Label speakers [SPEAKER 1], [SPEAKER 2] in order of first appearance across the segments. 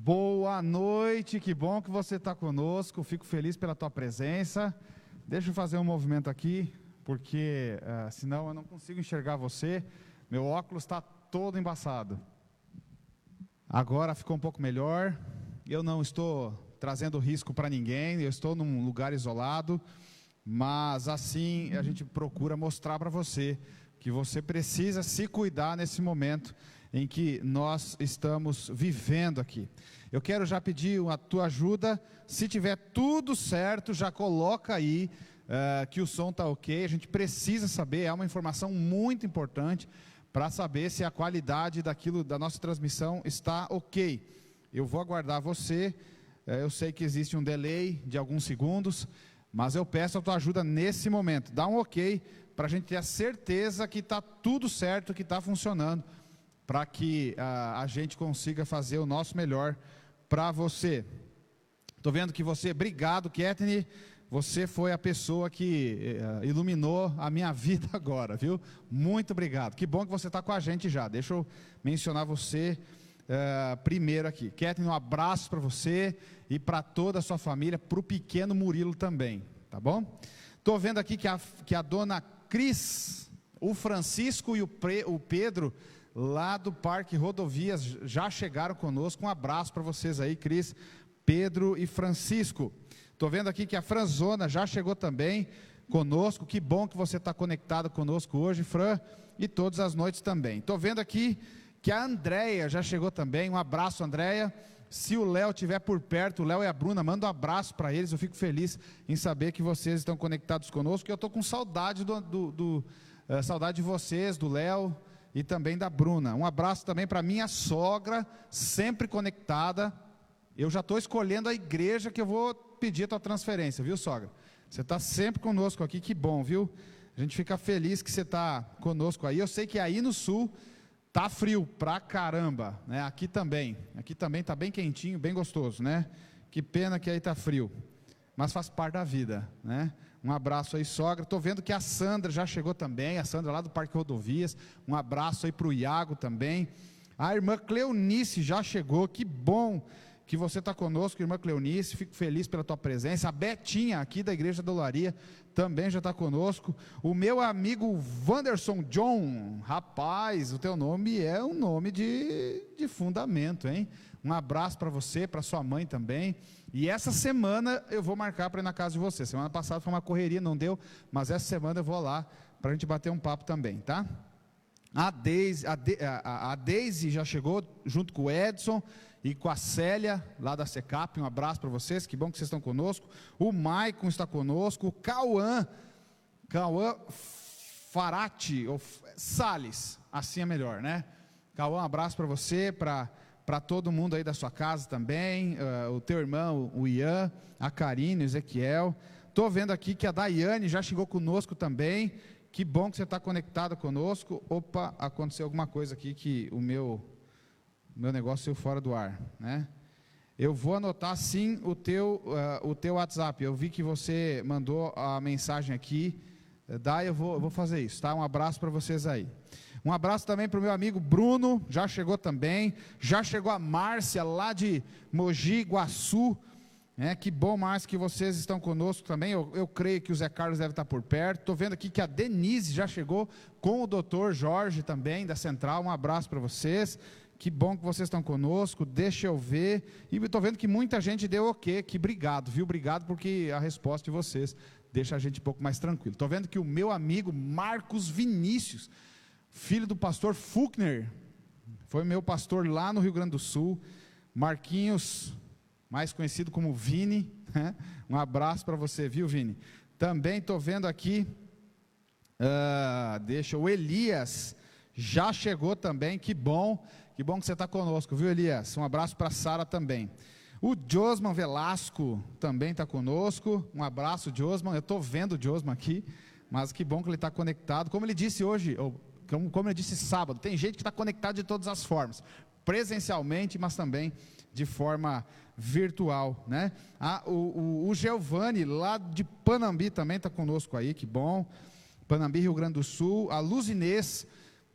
[SPEAKER 1] Boa noite, que bom que você está conosco, fico feliz pela tua presença. Deixa eu fazer um movimento aqui, porque senão eu não consigo enxergar você, meu óculos está todo embaçado. Agora ficou um pouco melhor, eu não estou trazendo risco para ninguém, eu estou num lugar isolado, mas assim a gente procura mostrar para você que você precisa se cuidar nesse momento em que nós estamos vivendo aqui. Eu quero já pedir a tua ajuda, se tiver tudo certo, já coloca aí que o som está ok, a gente precisa saber, é uma informação muito importante para saber se a qualidade da nossa transmissão está ok. Eu vou aguardar você, eu sei que existe um delay de alguns segundos, mas eu peço a tua ajuda nesse momento, dá um ok, para a gente ter a certeza que está tudo certo, que está funcionando, para que a gente consiga fazer o nosso melhor para você. Estou vendo que você, obrigado Kathleen, você foi a pessoa que iluminou a minha vida agora, viu? Muito obrigado, que bom que você está com a gente já. Deixa eu mencionar você primeiro aqui. Kathleen, um abraço para você e para toda a sua família, para o pequeno Murilo também, tá bom? Estou vendo aqui que a dona Cris, o Francisco e o Pedro, lá do Parque Rodovias, já chegaram conosco. Um abraço para vocês aí, Cris, Pedro e Francisco. Estou vendo aqui que a Franzona já chegou também conosco. Que bom que você está conectado conosco hoje, Fran, e todas as noites também. Estou vendo aqui que a Andréia já chegou também. Um abraço, Andréia. Se o Léo estiver por perto, o Léo e a Bruna, manda um abraço para eles. Eu fico feliz em saber que vocês estão conectados conosco. E eu estou com saudade saudade de vocês, do Léo e também da Bruna. Um abraço também para minha sogra, sempre conectada. Eu já estou escolhendo a igreja que eu vou pedir a tua transferência, viu, sogra? Você está sempre conosco aqui, que bom, viu? A gente fica feliz que você está conosco aí. Eu sei que aí no sul tá frio pra caramba, né? Aqui também está bem quentinho, bem gostoso, né? Que pena que aí tá frio, mas faz parte da vida, né? Um abraço aí, sogra. Estou vendo que a Sandra já chegou também, a Sandra lá do Parque Rodovias. Um abraço aí para o Iago também. A irmã Cleonice já chegou, que bom que você está conosco, irmã Cleonice, fico feliz pela tua presença. A Betinha, aqui da Igreja da Olaria, também já está conosco. O meu amigo Wanderson John, rapaz, o teu nome é um nome de fundamento, hein? Um abraço para você, para sua mãe também. E essa semana eu vou marcar para ir na casa de você. Semana passada foi uma correria, não deu, mas essa semana eu vou lá para a gente bater um papo também, tá? A Deise já chegou junto com o Edson e com a Célia, lá da Secap. Um abraço para vocês, que bom que vocês estão conosco. O Maicon está conosco, o Cauã Farati, ou Salles, assim é melhor, né? Cauã, um abraço para você, para todo mundo aí da sua casa também, o teu irmão, o Ian, a Karine, o Ezequiel. Estou vendo aqui que a Daiane já chegou conosco também. Que bom que você está conectado conosco. Opa, aconteceu alguma coisa aqui que o meu negócio saiu fora do ar, né? Eu vou anotar sim o teu WhatsApp. Eu vi que você mandou a mensagem aqui. Eu vou fazer isso, tá? Um abraço para vocês aí. Um abraço também para o meu amigo Bruno, já chegou também. Já chegou a Márcia, lá de Mogi Guaçu. Que bom, Márcia, que vocês estão conosco também. Eu creio que o Zé Carlos deve estar por perto. Estou vendo aqui que a Denise já chegou com o doutor Jorge também, da Central. Um abraço para vocês. Que bom que vocês estão conosco. Deixa eu ver. E estou vendo que muita gente deu ok. Que obrigado, viu? Obrigado, porque a resposta de vocês deixa a gente um pouco mais tranquilo. Estou vendo que o meu amigo Marcos Vinícius, filho do pastor Fuchner, foi meu pastor lá no Rio Grande do Sul. Marquinhos, mais conhecido como Vini, né? Um abraço para você, viu, Vini? Também estou vendo aqui, o Elias já chegou também. Que bom que você está conosco, viu, Elias? Um abraço para a Sara também. O Josman Velasco também está conosco. Um abraço, Josman. Eu estou vendo o Josman aqui, mas que bom que ele está conectado. Como ele disse hoje, como ele disse sábado, tem gente que está conectado de todas as formas, presencialmente, mas também de forma virtual, né? O Giovanni, lá de Panambi, também está conosco aí, que bom. Panambi, Rio Grande do Sul. A Luz Inês,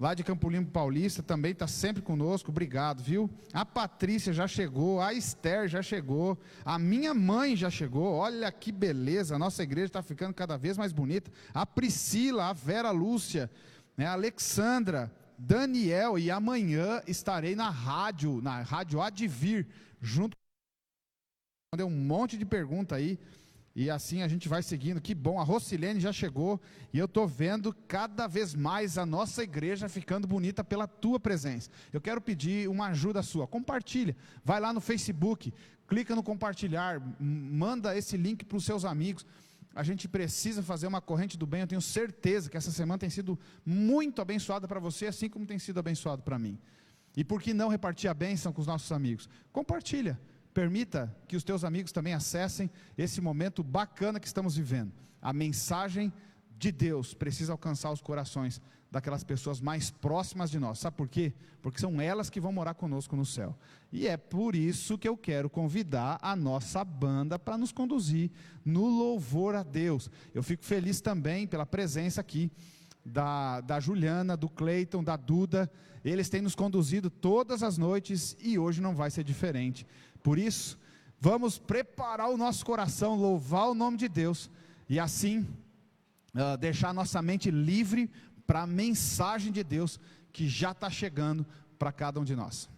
[SPEAKER 1] lá de Campo Limpo Paulista, também está sempre conosco, obrigado, viu? A Patrícia já chegou, a Esther já chegou, a minha mãe já chegou, olha que beleza, a nossa igreja está ficando cada vez mais bonita. A Priscila, a Vera Lúcia, né, a Alexandra, Daniel, e amanhã estarei na rádio Advir, junto com um monte de pergunta aí, e assim a gente vai seguindo. Que bom, a Rocilene já chegou, e eu estou vendo cada vez mais a nossa igreja ficando bonita pela tua presença. Eu quero pedir uma ajuda sua, compartilha, vai lá no Facebook, clica no compartilhar, manda esse link para os seus amigos. A gente precisa fazer uma corrente do bem. Eu tenho certeza que essa semana tem sido muito abençoada para você, assim como tem sido abençoado para mim. E por que não repartir a bênção com os nossos amigos? Compartilha, permita que os teus amigos também acessem esse momento bacana que estamos vivendo. A mensagem de Deus precisa alcançar os corações daquelas pessoas mais próximas de nós. Sabe por quê? Porque são elas que vão morar conosco no céu. E é por isso que eu quero convidar a nossa banda para nos conduzir no louvor a Deus. Eu fico feliz também pela presença aqui da Juliana, do Cleiton, da Duda. Eles têm nos conduzido todas as noites e hoje não vai ser diferente. Por isso, vamos preparar o nosso coração, louvar o nome de Deus e assim deixar a nossa mente livre para a mensagem de Deus que já está chegando para cada um de nós.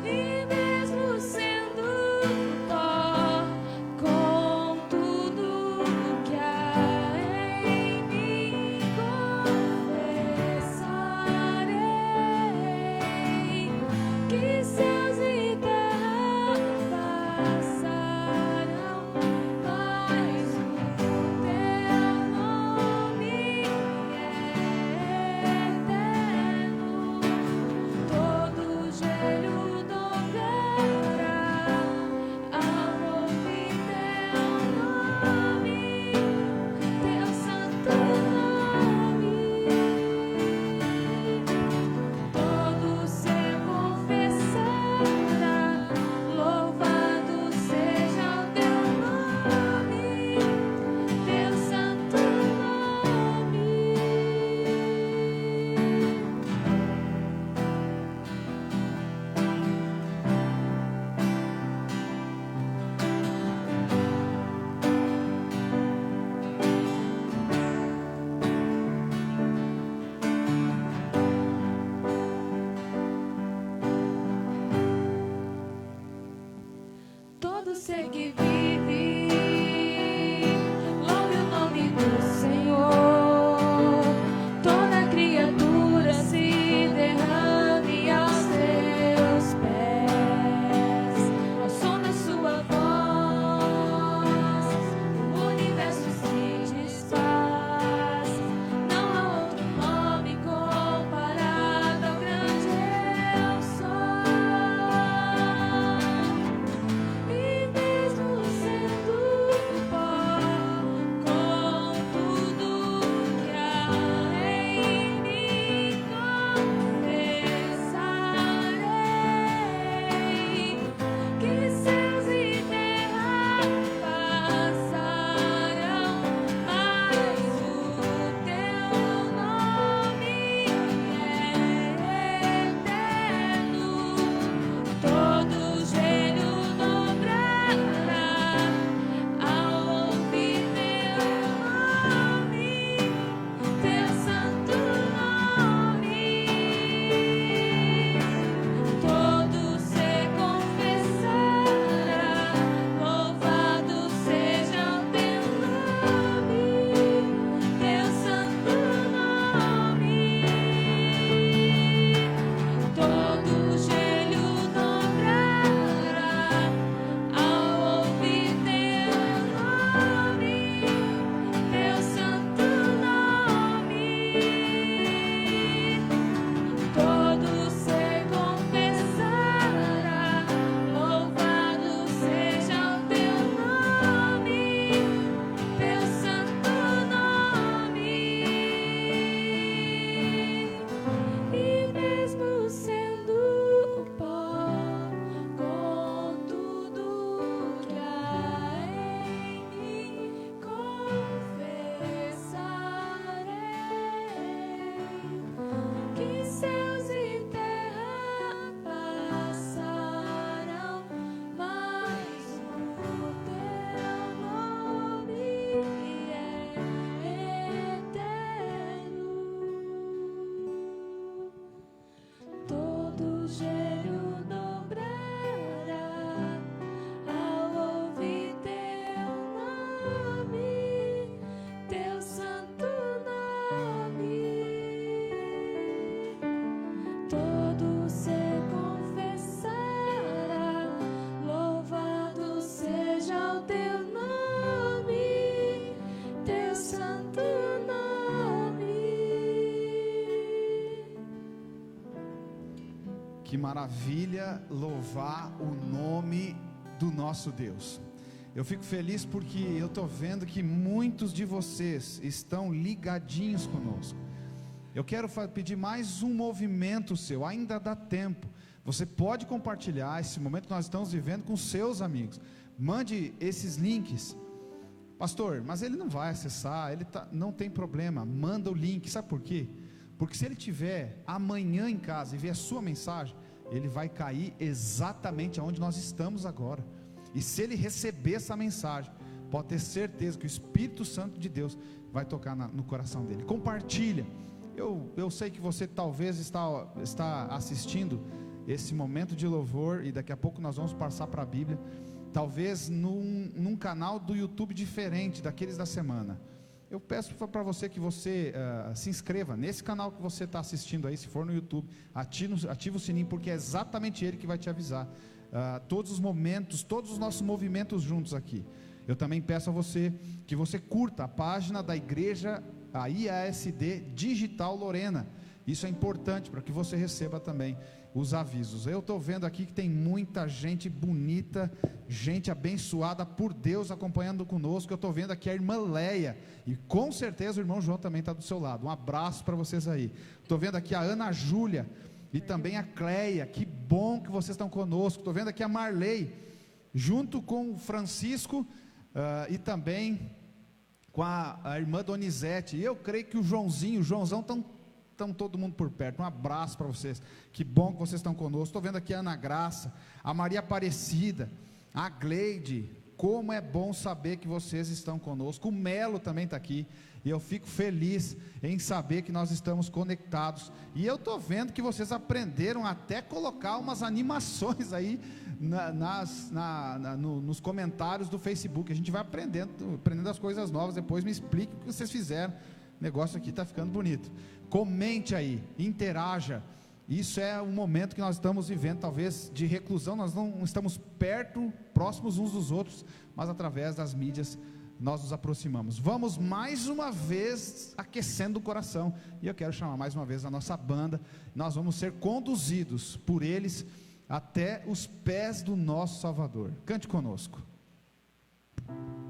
[SPEAKER 2] E mesmo
[SPEAKER 1] Que maravilha louvar o nome do nosso Deus. Eu fico feliz porque eu estou vendo que muitos de vocês estão ligadinhos conosco. Eu quero pedir mais um movimento seu, ainda dá tempo. Você pode compartilhar esse momento que nós estamos vivendo com seus amigos. Mande esses links. Pastor, mas ele não vai acessar, não tem problema, manda o link. Sabe por quê? Porque se ele tiver amanhã em casa e ver a sua mensagem, ele vai cair exatamente onde nós estamos agora. E se ele receber essa mensagem, pode ter certeza que o Espírito Santo de Deus vai tocar no coração dele. Compartilha. Eu sei que você talvez está assistindo esse momento de louvor, e daqui a pouco nós vamos passar para a Bíblia, talvez num canal do YouTube diferente daqueles da semana. Eu peço para você que você se inscreva nesse canal que você está assistindo aí, se for no YouTube, ativa o sininho, porque é exatamente ele que vai te avisar, todos os momentos, todos os nossos movimentos juntos aqui. Eu também peço a você que você curta a página da igreja, a IASD Digital Lorena. Isso é importante para que você receba também os avisos. Eu estou vendo aqui que tem muita gente bonita, gente abençoada por Deus acompanhando conosco. Eu estou vendo aqui a irmã Leia, e com certeza o irmão João também está do seu lado. Um abraço para vocês aí. Estou vendo aqui a Ana Júlia e também a Cleia. Que bom que vocês estão conosco. Estou vendo aqui a Marley, junto com o Francisco e também com a irmã Donizete. E eu creio que o Joãozão estão todo mundo por perto. Um abraço para vocês, que bom que vocês estão conosco. Estou vendo aqui a Ana Graça, a Maria Aparecida, a Gleide. Como é bom saber que vocês estão conosco. O Melo também está aqui, e eu fico feliz em saber que nós estamos conectados. E eu estou vendo que vocês aprenderam até colocar umas animações aí nos comentários do Facebook. A gente vai aprendendo as coisas novas. Depois me explique o que vocês fizeram. O negócio aqui está ficando bonito. Comente aí, interaja. Isso é um momento que nós estamos vivendo, talvez de reclusão. Nós não estamos próximos uns dos outros, mas através das mídias nós nos aproximamos. Vamos mais uma vez aquecendo o coração, e eu quero chamar mais uma vez a nossa banda. Nós vamos ser conduzidos por eles até os pés do nosso Salvador. Cante conosco.
[SPEAKER 2] A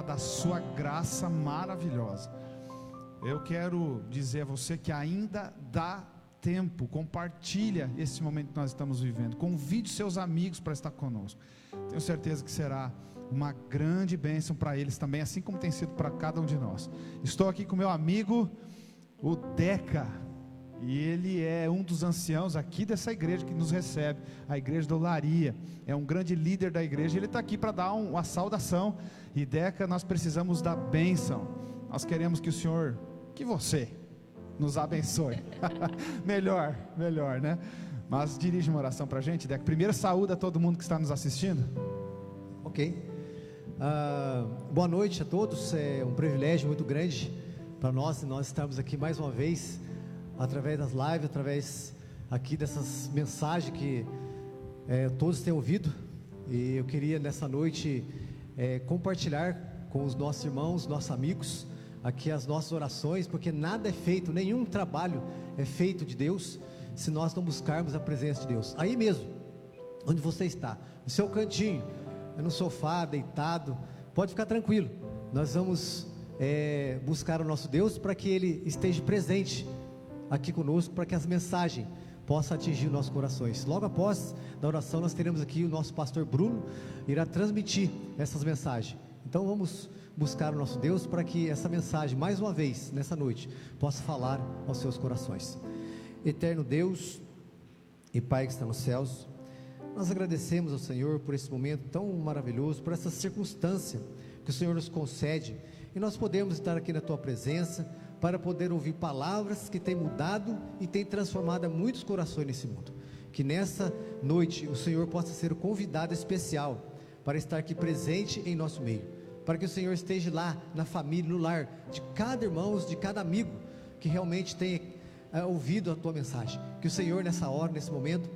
[SPEAKER 1] da sua graça maravilhosa. Eu quero dizer a você que ainda dá tempo. Compartilha esse momento que nós estamos vivendo, convide seus amigos para estar conosco. Tenho certeza que será uma grande bênção para eles também, assim como tem sido para cada um de nós. Estou aqui com meu amigo, o Deca, e ele é um dos anciãos aqui dessa igreja que nos recebe, a igreja do Olaria. É um grande líder da igreja. Ele está aqui para dar uma saudação. E Deca, nós precisamos da bênção. Nós queremos que o Senhor, que você nos abençoe. melhor, né? Mas dirige uma oração para a gente, Deca. Primeiro, saúda todo mundo que está nos assistindo.
[SPEAKER 2] Ok. Boa noite a todos. É um privilégio muito grande para nós estarmos aqui mais uma vez, através das lives, através aqui dessas mensagens que todos têm ouvido. E eu queria nessa noite compartilhar com os nossos irmãos, nossos amigos, aqui as nossas orações, porque nada é feito, nenhum trabalho é feito de Deus, se nós não buscarmos a presença de Deus. Aí mesmo, onde você está, no seu cantinho, no sofá, deitado, pode ficar tranquilo. Nós vamos buscar o nosso Deus para que Ele esteja presente aqui conosco, para que as mensagens possam atingir os nossos corações. Logo após da oração, nós teremos aqui o nosso pastor Bruno, irá transmitir essas mensagens. Então vamos buscar o nosso Deus para que essa mensagem, mais uma vez, nessa noite, possa falar aos seus corações. Eterno Deus e Pai que está nos céus, nós agradecemos ao Senhor por esse momento tão maravilhoso, por essa circunstância que o Senhor nos concede, e nós podemos estar aqui na Tua presença, para poder ouvir palavras que têm mudado e têm transformado muitos corações nesse mundo. Que nessa noite o Senhor possa ser o convidado especial para estar aqui presente em nosso meio, para que o Senhor esteja lá na família, no lar de cada irmão, de cada amigo que realmente tenha ouvido a Tua mensagem. Que o Senhor nessa hora, nesse momento,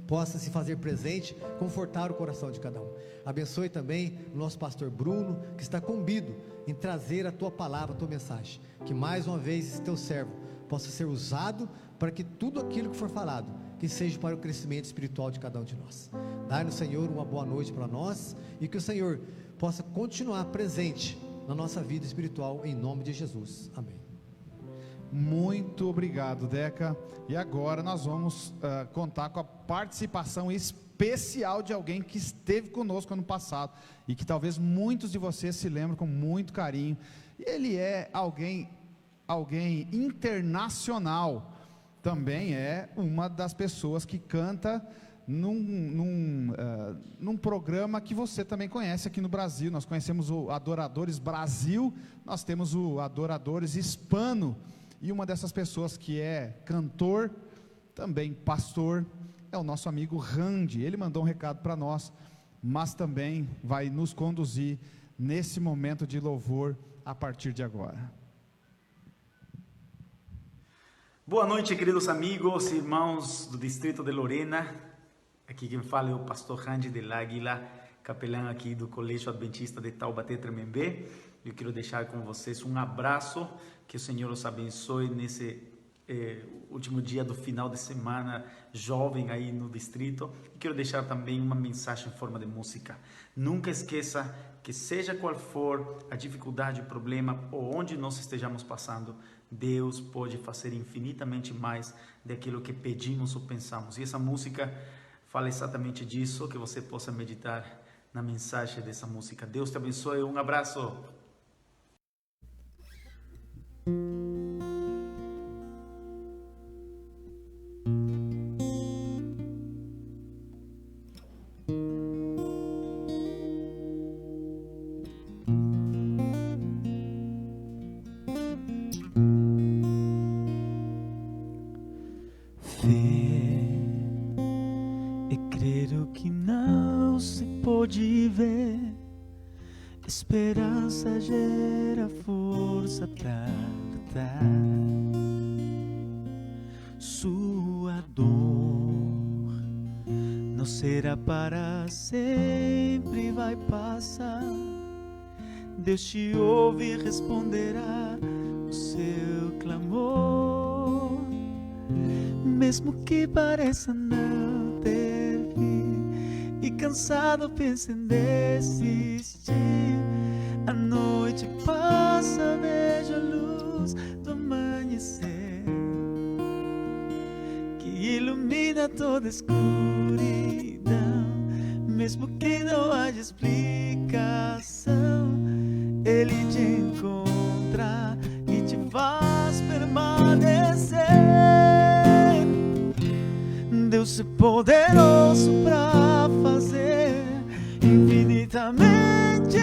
[SPEAKER 2] possa se fazer presente, confortar o coração de cada um. Abençoe também o nosso pastor Bruno, que está combido em trazer a Tua palavra, a Tua mensagem. Que mais uma vez esse Teu servo possa ser usado para que tudo aquilo que for falado, que seja para o crescimento espiritual de cada um de nós. Dai-nos, Senhor, uma boa noite para nós, e que o Senhor possa continuar presente na nossa vida espiritual, em nome de Jesus. Amém.
[SPEAKER 1] Muito obrigado, Deca. E agora nós vamos contar com a participação especial de alguém que esteve conosco ano passado e que talvez muitos de vocês se lembram com muito carinho. Ele é alguém internacional. Também é uma das pessoas que canta num programa que você também conhece aqui no Brasil. Nós conhecemos o Adoradores Brasil, nós temos o Adoradores Hispano. E uma dessas pessoas que é cantor, também pastor, é o nosso amigo Randy. Ele mandou um recado para nós, mas também vai nos conduzir nesse momento de louvor a partir de agora.
[SPEAKER 3] Boa noite, queridos amigos e irmãos do Distrito de Lorena. Aqui quem fala é o pastor Randy del Águila, capelão aqui do Colégio Adventista de Taubaté, Tremembé. Eu quero deixar com vocês um abraço, que o Senhor os abençoe nesse último dia do final de semana jovem aí no distrito. E quero deixar também uma mensagem em forma de música. Nunca esqueça que seja qual for a dificuldade, o problema ou onde nós estejamos passando, Deus pode fazer infinitamente mais daquilo que pedimos ou pensamos. E essa música fala exatamente disso, que você possa meditar na mensagem dessa música. Deus te abençoe, um abraço.
[SPEAKER 4] Esperança gera força pra lutar. Sua dor não será para sempre, vai passar. Deus te ouve e responderá o seu clamor, mesmo que pareça não ter fim e cansado pense em desistir. A A noite passa, vejo a luz do amanhecer que ilumina toda a escuridão, mesmo que não haja explicação. Ele te encontra e te faz permanecer. Deus é poderoso pra fazer infinitamente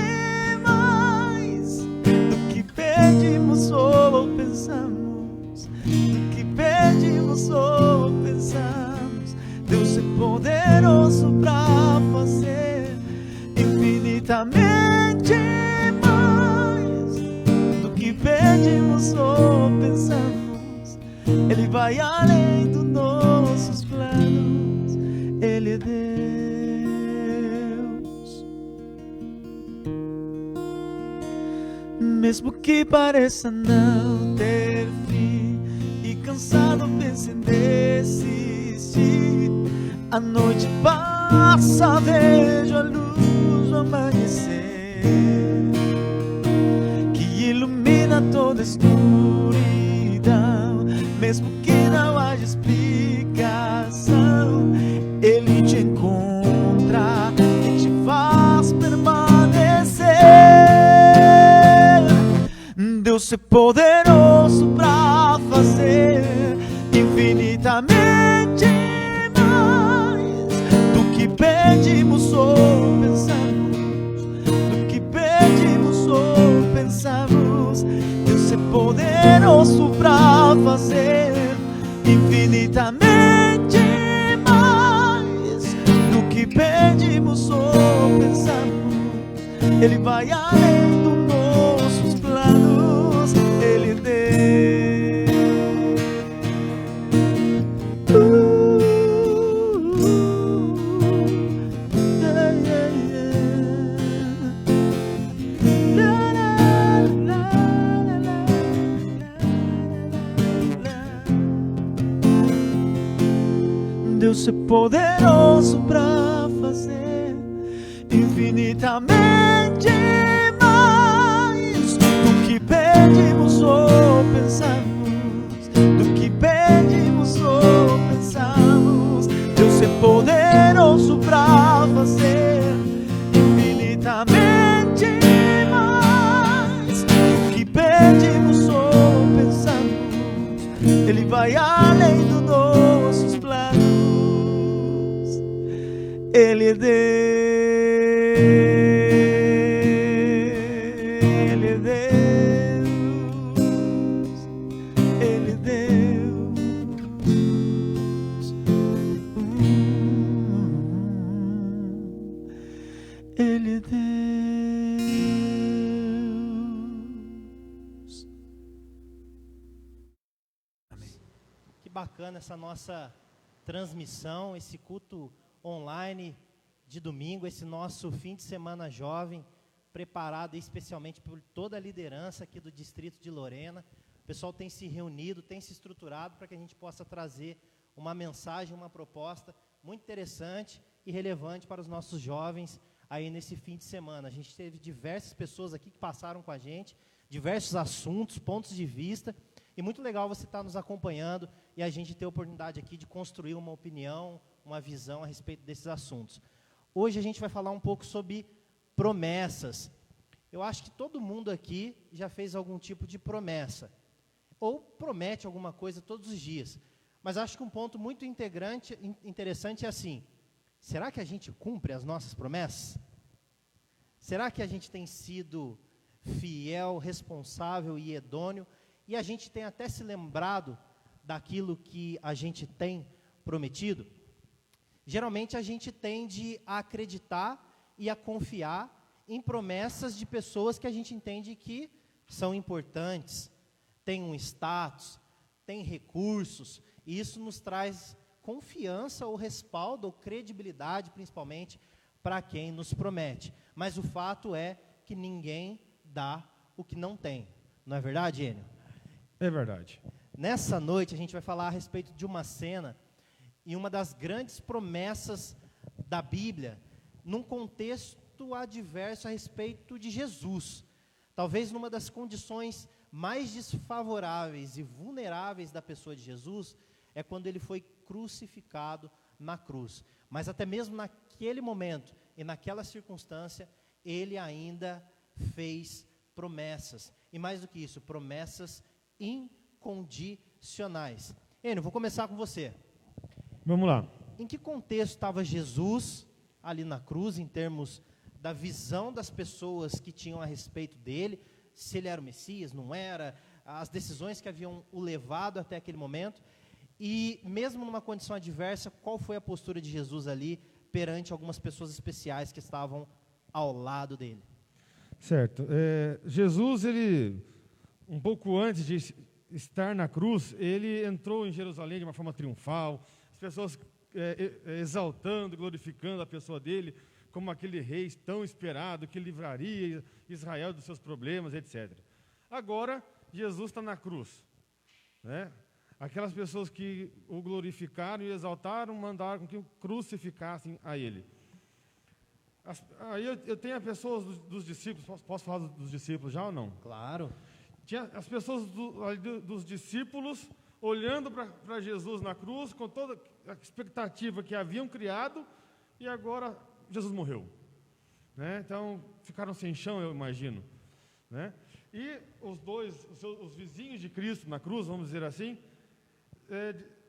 [SPEAKER 4] mais do que pedimos ou pensamos, do que pedimos ou pensamos. Deus é poderoso pra fazer infinitamente mais do que pedimos ou pensamos. Ele vai além dos nossos planos. Ele é Deus. Mesmo que pareça não ter fim e cansado pense em desistir, a noite passa, vejo a luz do amanhecer que ilumina toda a escuridão, mesmo que não haja explicação. Ele te encontra e te faz permanecer. Deus é poderoso pra fazer infinitamente mais do que pedimos ou pensamos, do que pedimos ou pensamos. Deus é poderoso pra fazer infinitamente mais do que pedimos ou pensamos. Ele vai além dos nossos planos. Ele é Deus. Yeah, yeah, yeah. La, la, la, la, la, la, la. Deus é poderoso pra fazer infinitamente mais do que pedimos ou pensamos, do que pedimos ou pensamos. Deus é poderoso pra fazer infinitamente mais do que pedimos ou pensamos. Ele vai além dos nossos planos. Ele é Deus. Ele é Deus. Ele é Deus. Ele é Deus.
[SPEAKER 5] Que bacana essa nossa transmissão, esse culto online de domingo, esse nosso fim de semana jovem, preparado especialmente por toda a liderança aqui do Distrito de Lorena. O pessoal tem se reunido, tem se estruturado para que a gente possa trazer uma mensagem, uma proposta muito interessante e relevante para os nossos jovens aí nesse fim de semana. A gente teve diversas pessoas aqui que passaram com a gente, diversos assuntos, pontos de vista, e muito legal você estar nos acompanhando e a gente ter a oportunidade aqui de construir uma opinião, uma visão a respeito desses assuntos. Hoje a gente vai falar um pouco sobre promessas. Eu acho que todo mundo aqui já fez algum tipo de promessa, ou promete alguma coisa todos os dias. Mas acho que um ponto muito interessante é assim: será que a gente cumpre as nossas promessas? Será que a gente tem sido fiel, responsável e idôneo, e a gente tem até se lembrado daquilo que a gente tem prometido? Geralmente a gente tende a acreditar e a confiar em promessas de pessoas que a gente entende que são importantes, têm um status, têm recursos, e isso nos traz confiança ou respaldo ou credibilidade, principalmente, para quem nos promete. Mas o fato é que ninguém dá o que não tem. Não é verdade, Enio?
[SPEAKER 1] É verdade.
[SPEAKER 5] Nessa noite a gente vai falar a respeito de uma cena e uma das grandes promessas da Bíblia, num contexto adverso a respeito de Jesus. talvez numa das condições mais desfavoráveis e vulneráveis da pessoa de Jesus, é quando ele foi crucificado na cruz. Mas até mesmo naquele momento e naquela circunstância, ele ainda fez promessas. E mais do que isso, promessas incondicionais. Enio, vou começar com você.
[SPEAKER 6] Vamos lá.
[SPEAKER 5] Em que contexto estava Jesus ali na cruz, em termos da visão das pessoas que tinham a respeito dele, se ele era o Messias, não era, as decisões que haviam o levado até aquele momento, e mesmo numa condição adversa, qual foi a postura de Jesus ali perante algumas pessoas especiais que estavam ao lado dele?
[SPEAKER 6] Certo. Jesus, ele, um pouco antes de estar na cruz, ele entrou em Jerusalém de uma forma triunfal, as pessoas exaltando, glorificando a pessoa dele, como aquele rei tão esperado, que livraria Israel dos seus problemas, etc. Agora, Jesus está na cruz, né? Aquelas pessoas que o glorificaram e exaltaram, mandaram que o crucificassem a ele. Aí eu tenho as pessoas dos discípulos, posso falar dos discípulos já ou não?
[SPEAKER 5] Claro.
[SPEAKER 6] Tinha as pessoas dos discípulos olhando para Jesus na cruz, com toda a expectativa que haviam criado, e agora Jesus morreu, né? Então ficaram sem chão, eu imagino, né? E os vizinhos de Cristo na cruz, vamos dizer assim,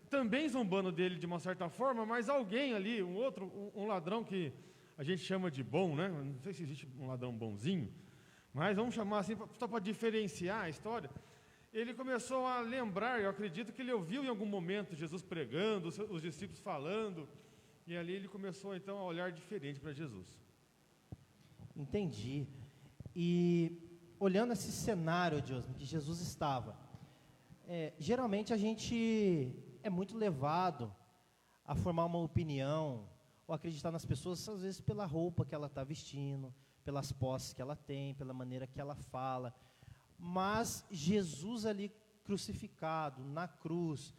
[SPEAKER 6] também zombando dele de uma certa forma, mas alguém ali, um ladrão que a gente chama de bom, né? Não sei se existe um ladrão bonzinho, mas vamos chamar assim só para diferenciar a história. Ele começou a lembrar, eu acredito que ele ouviu em algum momento Jesus pregando, os discípulos falando, e ali ele começou então a olhar diferente para Jesus.
[SPEAKER 5] Entendi. E olhando esse cenário, Josme, que Jesus estava, geralmente a gente é muito levado a formar uma opinião ou acreditar nas pessoas, às vezes pela roupa que ela está vestindo, pelas posses que ela tem, pela maneira que ela fala. Mas Jesus ali crucificado, na cruz,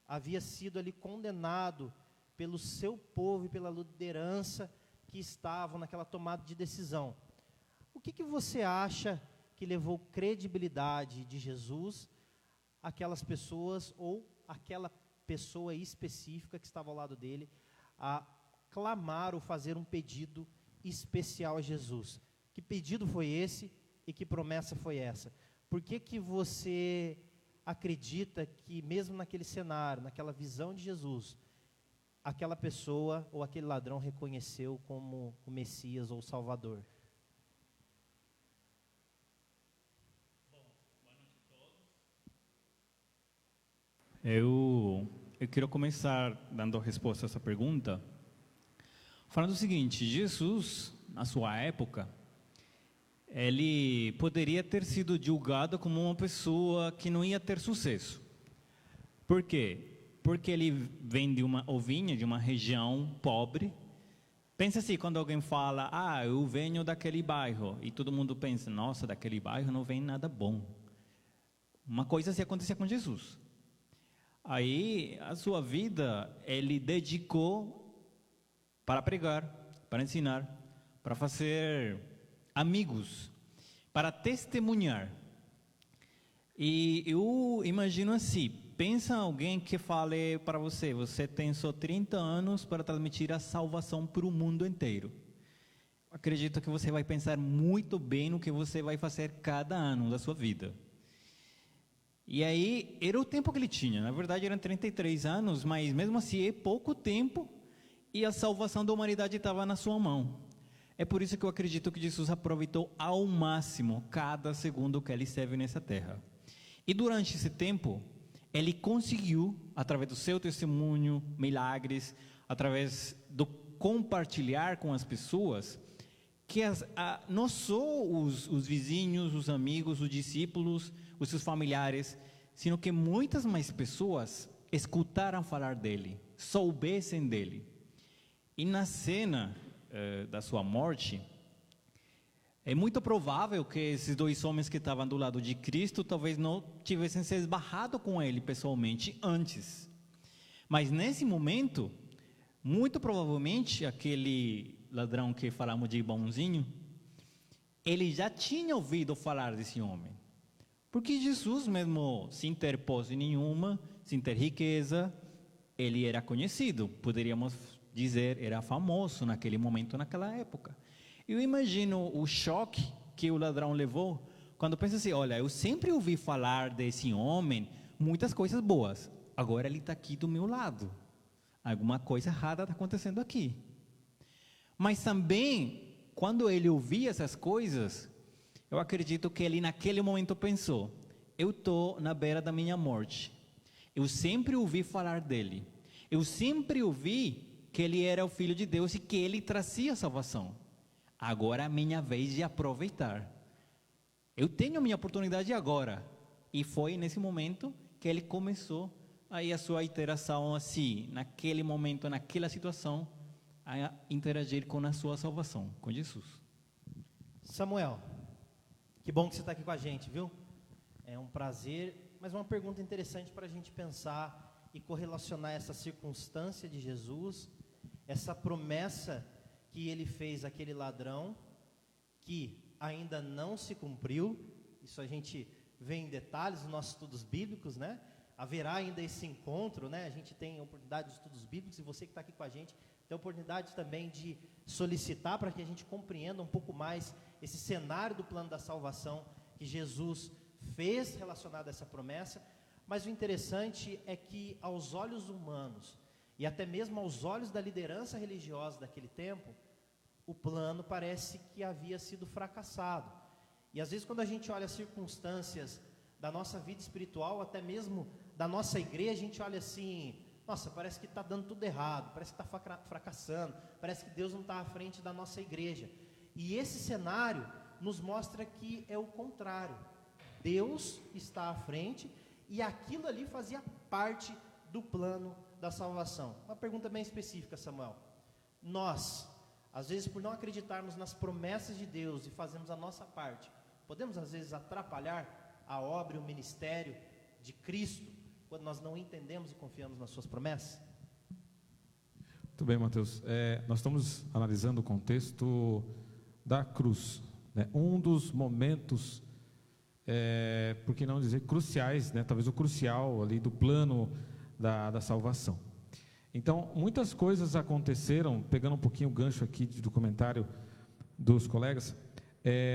[SPEAKER 5] havia sido ali condenado pelo seu povo e pela liderança que estavam naquela tomada de decisão. O que você acha que levou credibilidade de Jesus àquelas pessoas ou àquela pessoa específica que estava ao lado dele a clamar ou fazer um pedido especial a Jesus? Que pedido foi esse e que promessa foi essa? Por que você acredita que mesmo naquele cenário, naquela visão de Jesus, aquela pessoa ou aquele ladrão reconheceu como o Messias ou o Salvador?
[SPEAKER 7] Eu quero começar dando resposta a essa pergunta, falando o seguinte: Jesus, na sua época, ele poderia ter sido julgado como uma pessoa que não ia ter sucesso. Por quê? Porque ele vem ou vinha de uma região pobre. Pensa assim, quando alguém fala, eu venho daquele bairro, e todo mundo pensa, nossa, daquele bairro não vem nada bom. Uma coisa assim acontecia com Jesus. Aí, a sua vida, ele dedicou para pregar, para ensinar, para fazer amigos, para testemunhar. E eu imagino assim, pensa alguém que fale para você, você tem só 30 anos para transmitir a salvação para o mundo inteiro. Acredito que você vai pensar muito bem no que você vai fazer cada ano da sua vida. E aí, era o tempo que ele tinha, na verdade eram 33 anos, mas mesmo assim é pouco tempo, e a salvação da humanidade estava na sua mão. É por isso que eu acredito que Jesus aproveitou ao máximo cada segundo que ele esteve nessa terra. E durante esse tempo, ele conseguiu, através do seu testemunho, milagres, através do compartilhar com as pessoas, que não só os vizinhos, os amigos, os discípulos, os seus familiares, sino que muitas mais pessoas escutaram falar dele, soubessem dele. E na cena da sua morte, é muito provável que esses dois homens que estavam do lado de Cristo talvez não tivessem se esbarrado com ele pessoalmente antes. Mas nesse momento, muito provavelmente aquele ladrão que falamos de bonzinho, ele já tinha ouvido falar desse homem. Porque Jesus mesmo, sem ter posse nenhuma, sem ter riqueza, ele era conhecido, poderíamos dizer, era famoso naquele momento, naquela época. Eu imagino o choque que o ladrão levou, quando pensa assim, olha, eu sempre ouvi falar desse homem, muitas coisas boas, agora ele está aqui do meu lado, alguma coisa errada está acontecendo aqui. Mas também, quando ele ouvia essas coisas, eu acredito que ele naquele momento pensou, eu estou na beira da minha morte, eu sempre ouvi falar dele, eu sempre ouvi que ele era o Filho de Deus e que ele trazia salvação, agora é a minha vez de aproveitar, eu tenho a minha oportunidade agora, e foi nesse momento que ele começou aí a sua interação assim, naquele momento, naquela situação, a interagir com a sua salvação, com Jesus.
[SPEAKER 5] Samuel, que bom que você está aqui com a gente, viu? É um prazer, mas uma pergunta interessante para a gente pensar e correlacionar essa circunstância de Jesus, essa promessa que ele fez àquele ladrão, que ainda não se cumpriu, isso a gente vê em detalhes nos nossos estudos bíblicos, né? Haverá ainda esse encontro, né? A gente tem a oportunidade de estudos bíblicos, e você que está aqui com a gente, tem a oportunidade também de solicitar para que a gente compreenda um pouco mais esse cenário do plano da salvação que Jesus fez relacionado a essa promessa. Mas o interessante é que aos olhos humanos e até mesmo aos olhos da liderança religiosa daquele tempo, o plano parece que havia sido fracassado. E às vezes quando a gente olha as circunstâncias da nossa vida espiritual, até mesmo da nossa igreja, a gente olha assim, nossa, parece que está dando tudo errado, parece que está fracassando, parece que Deus não está à frente da nossa igreja. E esse cenário nos mostra que é o contrário. Deus está à frente e aquilo ali fazia parte do plano da salvação. Uma pergunta bem específica, Samuel. Nós, às vezes por não acreditarmos nas promessas de Deus e fazermos a nossa parte, podemos às vezes atrapalhar a obra e o ministério de Cristo, quando nós não entendemos e confiamos nas suas promessas?
[SPEAKER 8] Muito bem, Mateus. Nós estamos analisando o contexto da cruz, né? Um dos momentos, por que não dizer cruciais, né? Talvez o crucial ali do plano da salvação. Então, muitas coisas aconteceram, pegando um pouquinho o gancho aqui do comentário dos colegas,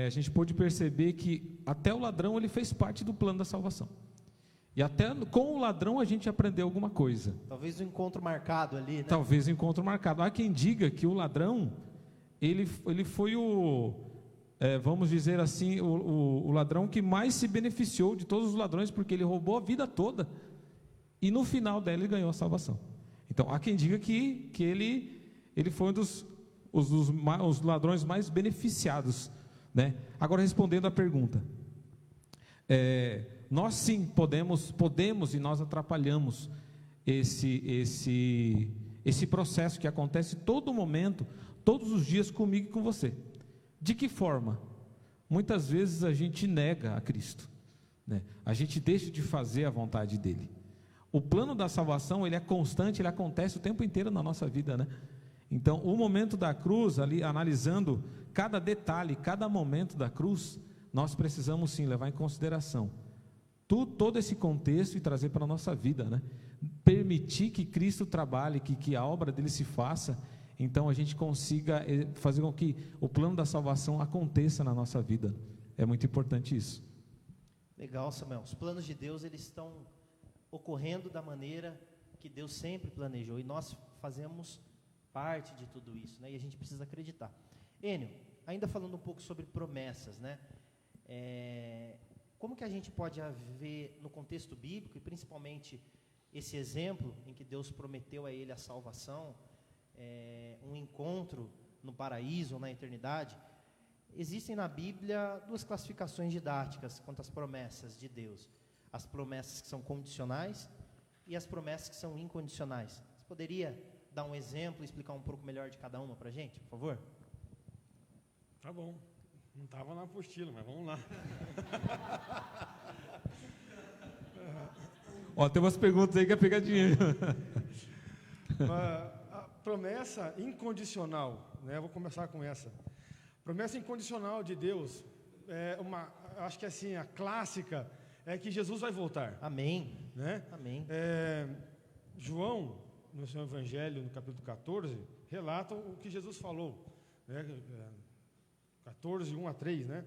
[SPEAKER 8] a gente pôde perceber que até o ladrão ele fez parte do plano da salvação. E até com o ladrão a gente aprendeu alguma coisa.
[SPEAKER 5] Talvez um encontro marcado ali, né?
[SPEAKER 8] Talvez um encontro marcado. Há quem diga que o ladrão, ele foi vamos dizer assim, o ladrão que mais se beneficiou de todos os ladrões, porque ele roubou a vida toda, e no final dela ele ganhou a salvação. Então, há quem diga que ele foi um os ladrões mais beneficiados, né? Agora, respondendo à pergunta, nós sim podemos e nós atrapalhamos esse processo que acontece todo momento, todos os dias comigo e com você. De que forma? Muitas vezes a gente nega a Cristo, né? A gente deixa de fazer a vontade dele. O plano da salvação, ele é constante, ele acontece o tempo inteiro na nossa vida, né? Então, o momento da cruz, ali analisando cada detalhe, cada momento da cruz, nós precisamos sim levar em consideração todo esse contexto e trazer para a nossa vida, né? Permitir que Cristo trabalhe, que a obra dele se faça, então a gente consiga fazer com que o plano da salvação aconteça na nossa vida. É muito importante isso.
[SPEAKER 5] Legal, Samuel. Os planos de Deus, eles estão ocorrendo da maneira que Deus sempre planejou, e nós fazemos parte de tudo isso, né? E a gente precisa acreditar. Enio, ainda falando um pouco sobre promessas, né? Como que a gente pode ver no contexto bíblico, e principalmente esse exemplo em que Deus prometeu a ele a salvação, um encontro no paraíso ou na eternidade? Existem na Bíblia duas classificações didáticas quanto às promessas de Deus: as promessas que são condicionais e as promessas que são incondicionais. Você poderia dar um exemplo e explicar um pouco melhor de cada uma para a gente, por favor?
[SPEAKER 6] Tá bom. Não estava na apostila, mas vamos lá.
[SPEAKER 8] Ó, tem umas perguntas aí que é pegadinha.
[SPEAKER 6] A promessa incondicional, né? Eu vou começar com essa. Promessa incondicional de Deus, acho que assim, a clássica é que Jesus vai voltar.
[SPEAKER 5] Amém.
[SPEAKER 6] Né?
[SPEAKER 5] Amém.
[SPEAKER 6] João, no seu Evangelho, no capítulo 14, relata o que Jesus falou. Né? 14, 1 a 3, né?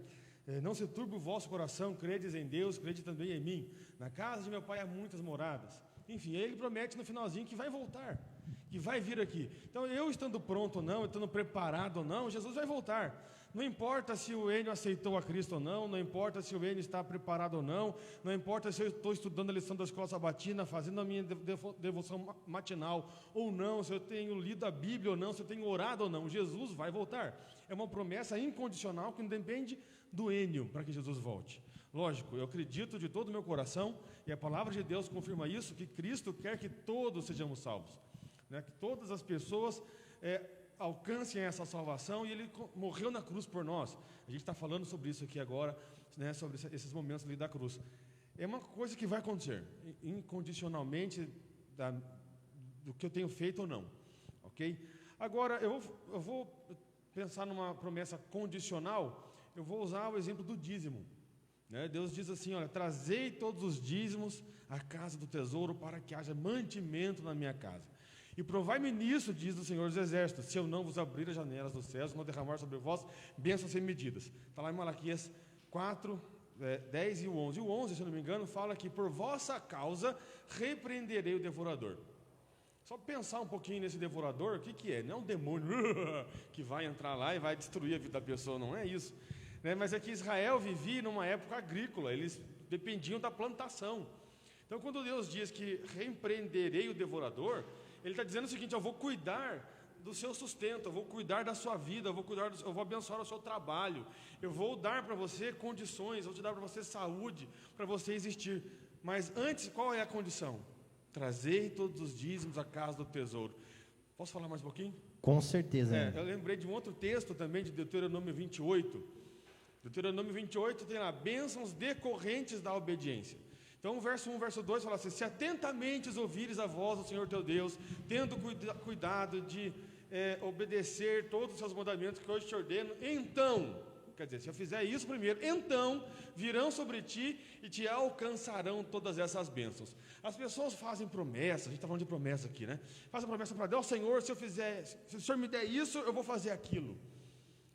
[SPEAKER 6] Não se turbe o vosso coração, credes em Deus, crede também em mim. Na casa de meu pai há muitas moradas. Enfim, ele promete no finalzinho que vai voltar, que vai vir aqui. Então, eu estando pronto ou não, estando preparado ou não, Jesus vai voltar. Não importa se o Enio aceitou a Cristo ou não, não importa se o Enio está preparado ou não, não importa se eu estou estudando a lição da escola sabatina, fazendo a minha devoção matinal ou não, se eu tenho lido a Bíblia ou não, se eu tenho orado ou não, Jesus vai voltar. É uma promessa incondicional que não depende do Enio para que Jesus volte. Lógico, eu acredito de todo o meu coração, e a palavra de Deus confirma isso, que Cristo quer que todos sejamos salvos, né? Que todas as pessoas alcancem essa salvação, e Ele morreu na cruz por nós. A gente está falando sobre isso aqui agora, né? Sobre esses momentos ali da cruz. É uma coisa que vai acontecer, incondicionalmente, do que eu tenho feito ou não, ok? Agora, eu vou pensar numa promessa condicional, eu vou usar o exemplo do dízimo. Deus diz assim, olha, trazei todos os dízimos à casa do tesouro para que haja mantimento na minha casa. E provai-me nisso, diz o Senhor dos Exércitos, se eu não vos abrir as janelas dos céus, não derramar sobre vós bênçãos sem medidas. Está lá em Malaquias 4, 10 e o 11. E o 11, se eu não me engano, fala que por vossa causa repreenderei o devorador. Só pensar um pouquinho nesse devorador, o que é? Não é um demônio que vai entrar lá e vai destruir a vida da pessoa, não é isso. Mas é que Israel vivia numa época agrícola, eles dependiam da plantação. Então, quando Deus diz que repreenderei o devorador, Ele está dizendo o seguinte: eu vou cuidar do seu sustento, eu vou cuidar da sua vida, eu vou abençoar o seu trabalho, eu vou dar para você condições, eu vou te dar para você saúde, para você existir. Mas antes, qual é a condição? Trazei todos os dízimos à casa do tesouro. Posso falar mais um pouquinho?
[SPEAKER 5] Com certeza.
[SPEAKER 6] Eu lembrei de um outro texto também, de Deuteronômio 28. Deuteronômio 28 tem lá, bênçãos decorrentes da obediência. Então, o verso 1, verso 2 fala assim: se atentamente ouvires a voz do Senhor teu Deus, tendo cuidado de obedecer todos os seus mandamentos que hoje te ordeno, então, quer dizer, se eu fizer isso primeiro, então virão sobre ti e te alcançarão todas essas bênçãos. As pessoas fazem promessas, a gente está falando de promessa aqui, né? Fazem promessa para Deus: Senhor, se o Senhor me der isso, eu vou fazer aquilo.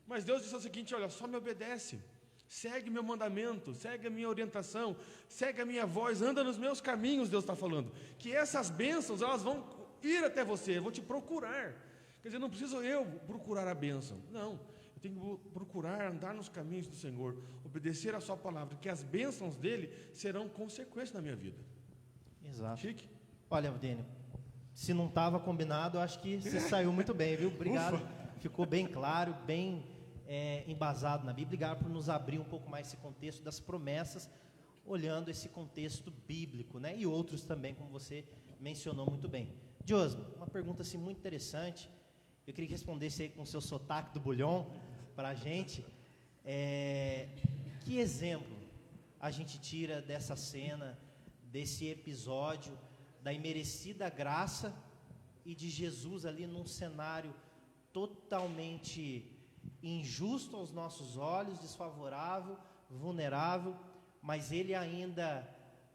[SPEAKER 6] Mas Deus disse o seguinte: olha, só me obedece, segue meu mandamento, segue a minha orientação, segue a minha voz, anda nos meus caminhos. Deus está falando que essas bênçãos, elas vão ir até você, vão te procurar. Quer dizer, não preciso eu procurar a bênção, não, eu tenho que procurar andar nos caminhos do Senhor, obedecer a sua palavra, que as bênçãos dele serão consequências na minha vida.
[SPEAKER 5] Exato.
[SPEAKER 6] Chique?
[SPEAKER 5] Olha, Dênio, se não estava combinado, acho que você saiu muito bem, viu? Obrigado. Ficou bem claro, bem embasado na Bíblia. Obrigado por nos abrir um pouco mais esse contexto das promessas, olhando esse contexto bíblico, né? E outros também, como você mencionou muito bem. Diosmo, uma pergunta assim muito interessante. Eu queria que respondesse aí com o seu sotaque do Bulhão para a gente. Que exemplo a gente tira dessa cena, desse episódio, da imerecida graça e de Jesus ali num cenário totalmente injusto aos nossos olhos, desfavorável, vulnerável, mas Ele ainda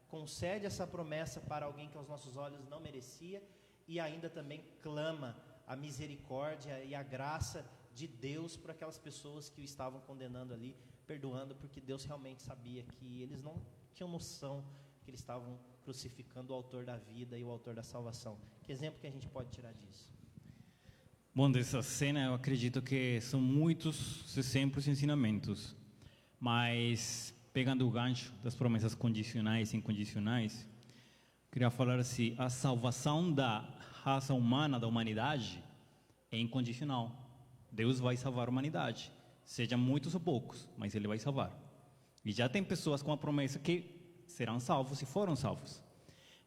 [SPEAKER 5] concede essa promessa para alguém que aos nossos olhos não merecia, e ainda também clama a misericórdia e a graça de Deus para aquelas pessoas que o estavam condenando ali, perdoando, porque Deus realmente sabia que eles não tinham noção que eles estavam crucificando o autor da vida e o autor da salvação. Que exemplo que a gente pode tirar disso?
[SPEAKER 7] Bom, dessa cena eu acredito que são muitos exemplos e ensinamentos, mas pegando o gancho das promessas condicionais e incondicionais, queria falar assim: a salvação da raça humana, da humanidade, é incondicional. Deus vai salvar a humanidade, seja muitos ou poucos, mas Ele vai salvar. E já tem pessoas com a promessa que serão salvos e foram salvos.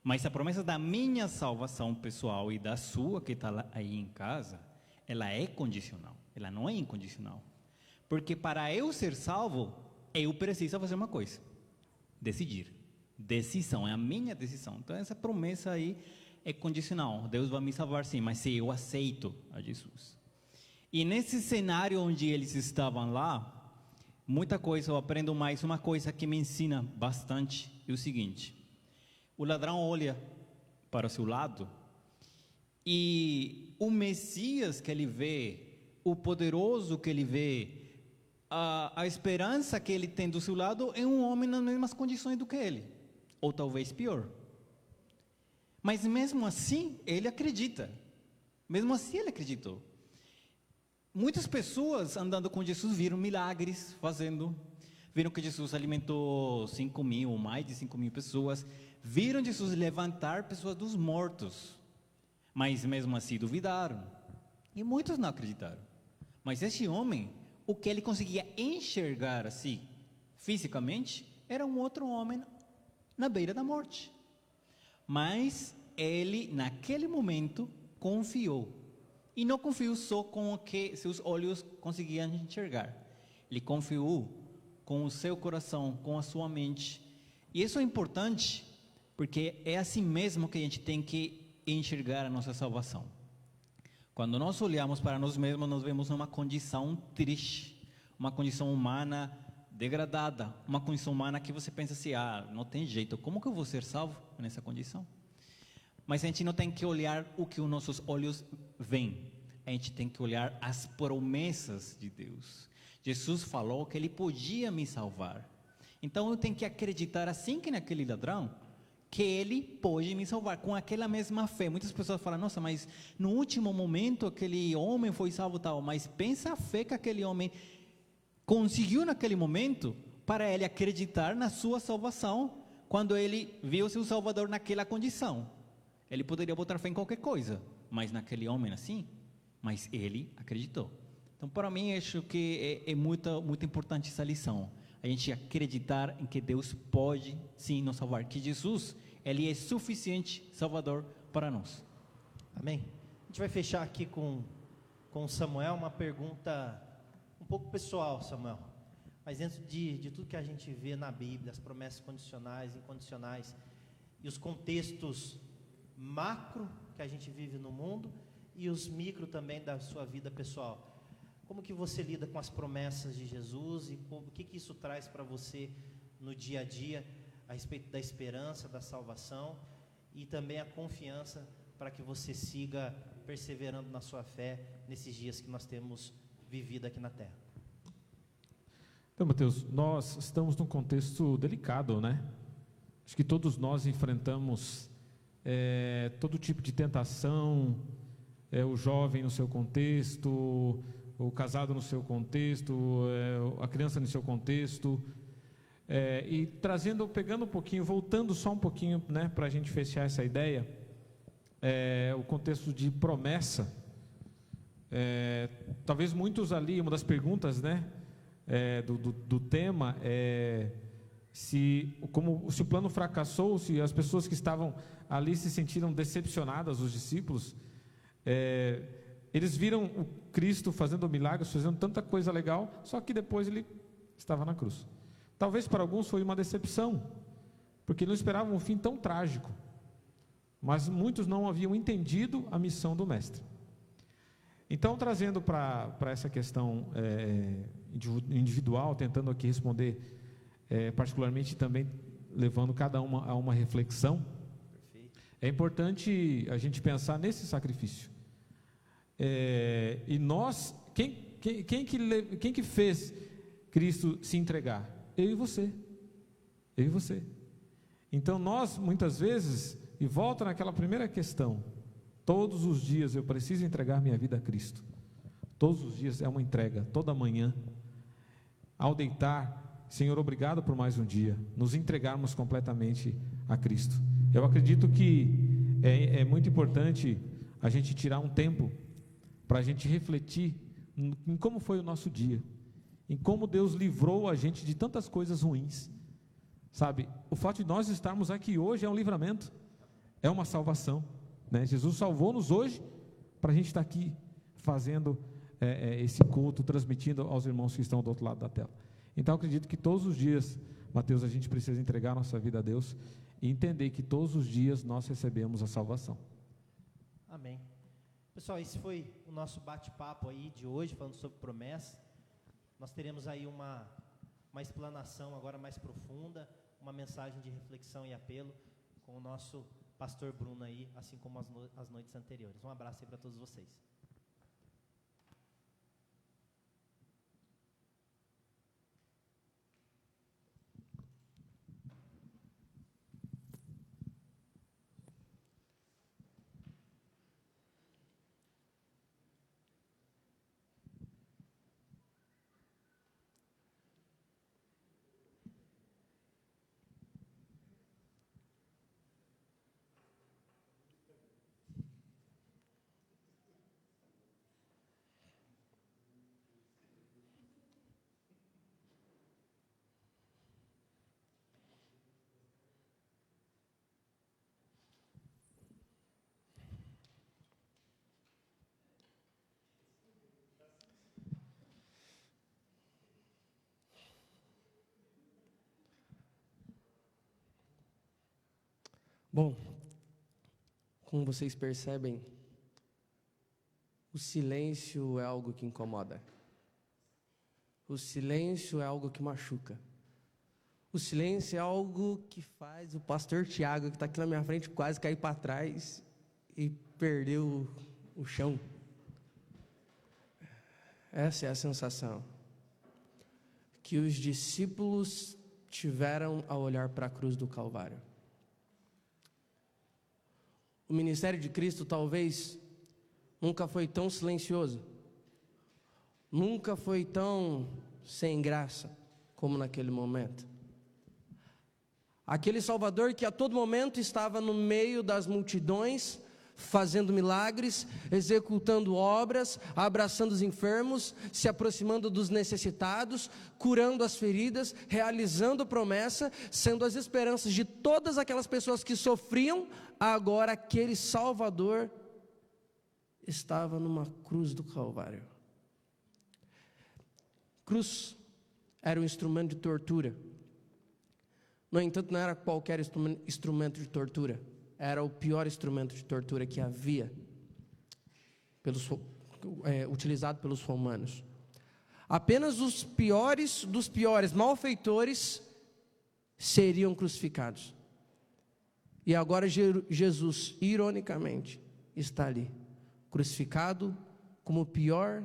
[SPEAKER 7] Mas a promessa da minha salvação pessoal e da sua que está aí em casa, ela é condicional, ela não é incondicional. Porque para eu ser salvo, eu preciso fazer uma coisa: decidir. Decisão, é a minha decisão. Então essa promessa aí é condicional. Deus vai me salvar sim, mas se eu aceito a Jesus. E nesse cenário onde eles estavam lá, muita coisa, eu aprendo mais. Uma coisa que me ensina bastante é o seguinte: o ladrão olha para o seu lado e o Messias que ele vê, o poderoso que ele vê, a esperança que ele tem do seu lado é um homem nas mesmas condições do que ele, ou talvez pior. Mas mesmo assim, ele acredita. Mesmo assim, ele acreditou. Muitas pessoas andando com Jesus viram milagres viram que Jesus alimentou 5.000 ou mais de 5.000 pessoas, viram Jesus levantar pessoas dos mortos, mas mesmo assim duvidaram, e muitos não acreditaram. Mas esse homem, o que ele conseguia enxergar assim, fisicamente, era um outro homem na beira da morte. Mas ele, naquele momento, confiou. E não confiou só com o que seus olhos conseguiam enxergar. Ele confiou com o seu coração, com a sua mente. E isso é importante, porque é assim mesmo que a gente tem que enxergar a nossa salvação. Quando nós olhamos para nós mesmos, nós vemos uma condição triste, uma condição humana degradada, uma condição humana que você pensa assim, não tem jeito, como que eu vou ser salvo nessa condição? Mas a gente não tem que olhar o que os nossos olhos veem, a gente tem que olhar as promessas de Deus. Jesus falou que Ele podia me salvar, então eu tenho que acreditar, assim que naquele ladrão, que Ele pode me salvar, com aquela mesma fé. Muitas pessoas falam, nossa, mas no último momento aquele homem foi salvo tal, mas pensa a fé que aquele homem conseguiu naquele momento, para ele acreditar na sua salvação, quando ele viu seu Salvador naquela condição. Ele poderia botar fé em qualquer coisa, mas naquele homem assim, mas ele acreditou. Então, para mim, acho que é muito, muito importante essa lição. A gente acreditar em que Deus pode sim nos salvar, que Jesus, Ele é suficiente Salvador para nós.
[SPEAKER 5] Amém? A gente vai fechar aqui com Samuel, uma pergunta um pouco pessoal, Samuel. Mas dentro de tudo que a gente vê na Bíblia, as promessas condicionais, incondicionais, e os contextos macro que a gente vive no mundo, e os micro também da sua vida pessoal. Como que você lida com as promessas de Jesus e o que isso traz para você no dia a dia, a respeito da esperança, da salvação e também a confiança para que você siga perseverando na sua fé nesses dias que nós temos vivido aqui na Terra?
[SPEAKER 8] Então, Mateus, nós estamos num contexto delicado, né? Acho que todos nós enfrentamos todo tipo de tentação, o jovem no seu contexto, o casado no seu contexto, a criança no seu contexto, e pegando um pouquinho, voltando só um pouquinho, né, para a gente fechar essa ideia, o contexto de promessa. Talvez muitos ali, uma das perguntas, né, do tema se o plano fracassou, se as pessoas que estavam ali se sentiram decepcionadas, os discípulos. Eles viram o Cristo fazendo milagres, fazendo tanta coisa legal, só que depois ele estava na cruz. Talvez para alguns foi uma decepção, porque não esperavam um fim tão trágico, mas muitos não haviam entendido a missão do Mestre. Então, trazendo para essa questão individual, tentando aqui responder, particularmente também levando cada uma a uma reflexão. Perfeito. É importante a gente pensar nesse sacrifício. E nós, quem que fez Cristo se entregar? Eu e você. Eu e você. Então nós, muitas vezes, e volta naquela primeira questão, todos os dias eu preciso entregar minha vida a Cristo. Todos os dias é uma entrega, toda manhã, ao deitar, Senhor, obrigado por mais um dia, nos entregarmos completamente a Cristo. Eu acredito que é muito importante a gente tirar um tempo para a gente refletir em como foi o nosso dia, em como Deus livrou a gente de tantas coisas ruins, sabe? O fato de nós estarmos aqui hoje é um livramento, é uma salvação, né? Jesus salvou-nos hoje para a gente estar aqui fazendo esse culto, transmitindo aos irmãos que estão do outro lado da tela. Então eu acredito que todos os dias, Mateus, a gente precisa entregar nossa vida a Deus e entender que todos os dias nós recebemos a salvação.
[SPEAKER 5] Amém. Pessoal, esse foi o nosso bate-papo aí de hoje, falando sobre promessa. Nós teremos aí uma explanação agora mais profunda, uma mensagem de reflexão e apelo com o nosso pastor Bruno aí, assim como as noites anteriores. Um abraço aí para todos vocês.
[SPEAKER 9] Bom, como vocês percebem, o silêncio é algo que incomoda. O silêncio é algo que machuca. O silêncio é algo que faz o pastor Tiago, que está aqui na minha frente, quase cair para trás e perder o chão. Essa é a sensação que os discípulos tiveram ao olhar para a cruz do Calvário. O ministério de Cristo talvez nunca foi tão silencioso, nunca foi tão sem graça como naquele momento. Aquele Salvador que a todo momento estava no meio das multidões, fazendo milagres, executando obras, abraçando os enfermos, se aproximando dos necessitados, curando as feridas, realizando promessa, sendo as esperanças de todas aquelas pessoas que sofriam. Agora aquele Salvador estava numa cruz do Calvário. Cruz era um instrumento de tortura. No entanto, não era qualquer instrumento de tortura. Era o pior instrumento de tortura que havia, utilizado pelos romanos. Apenas os piores dos piores malfeitores seriam crucificados. E agora Jesus, ironicamente, está ali, crucificado como o pior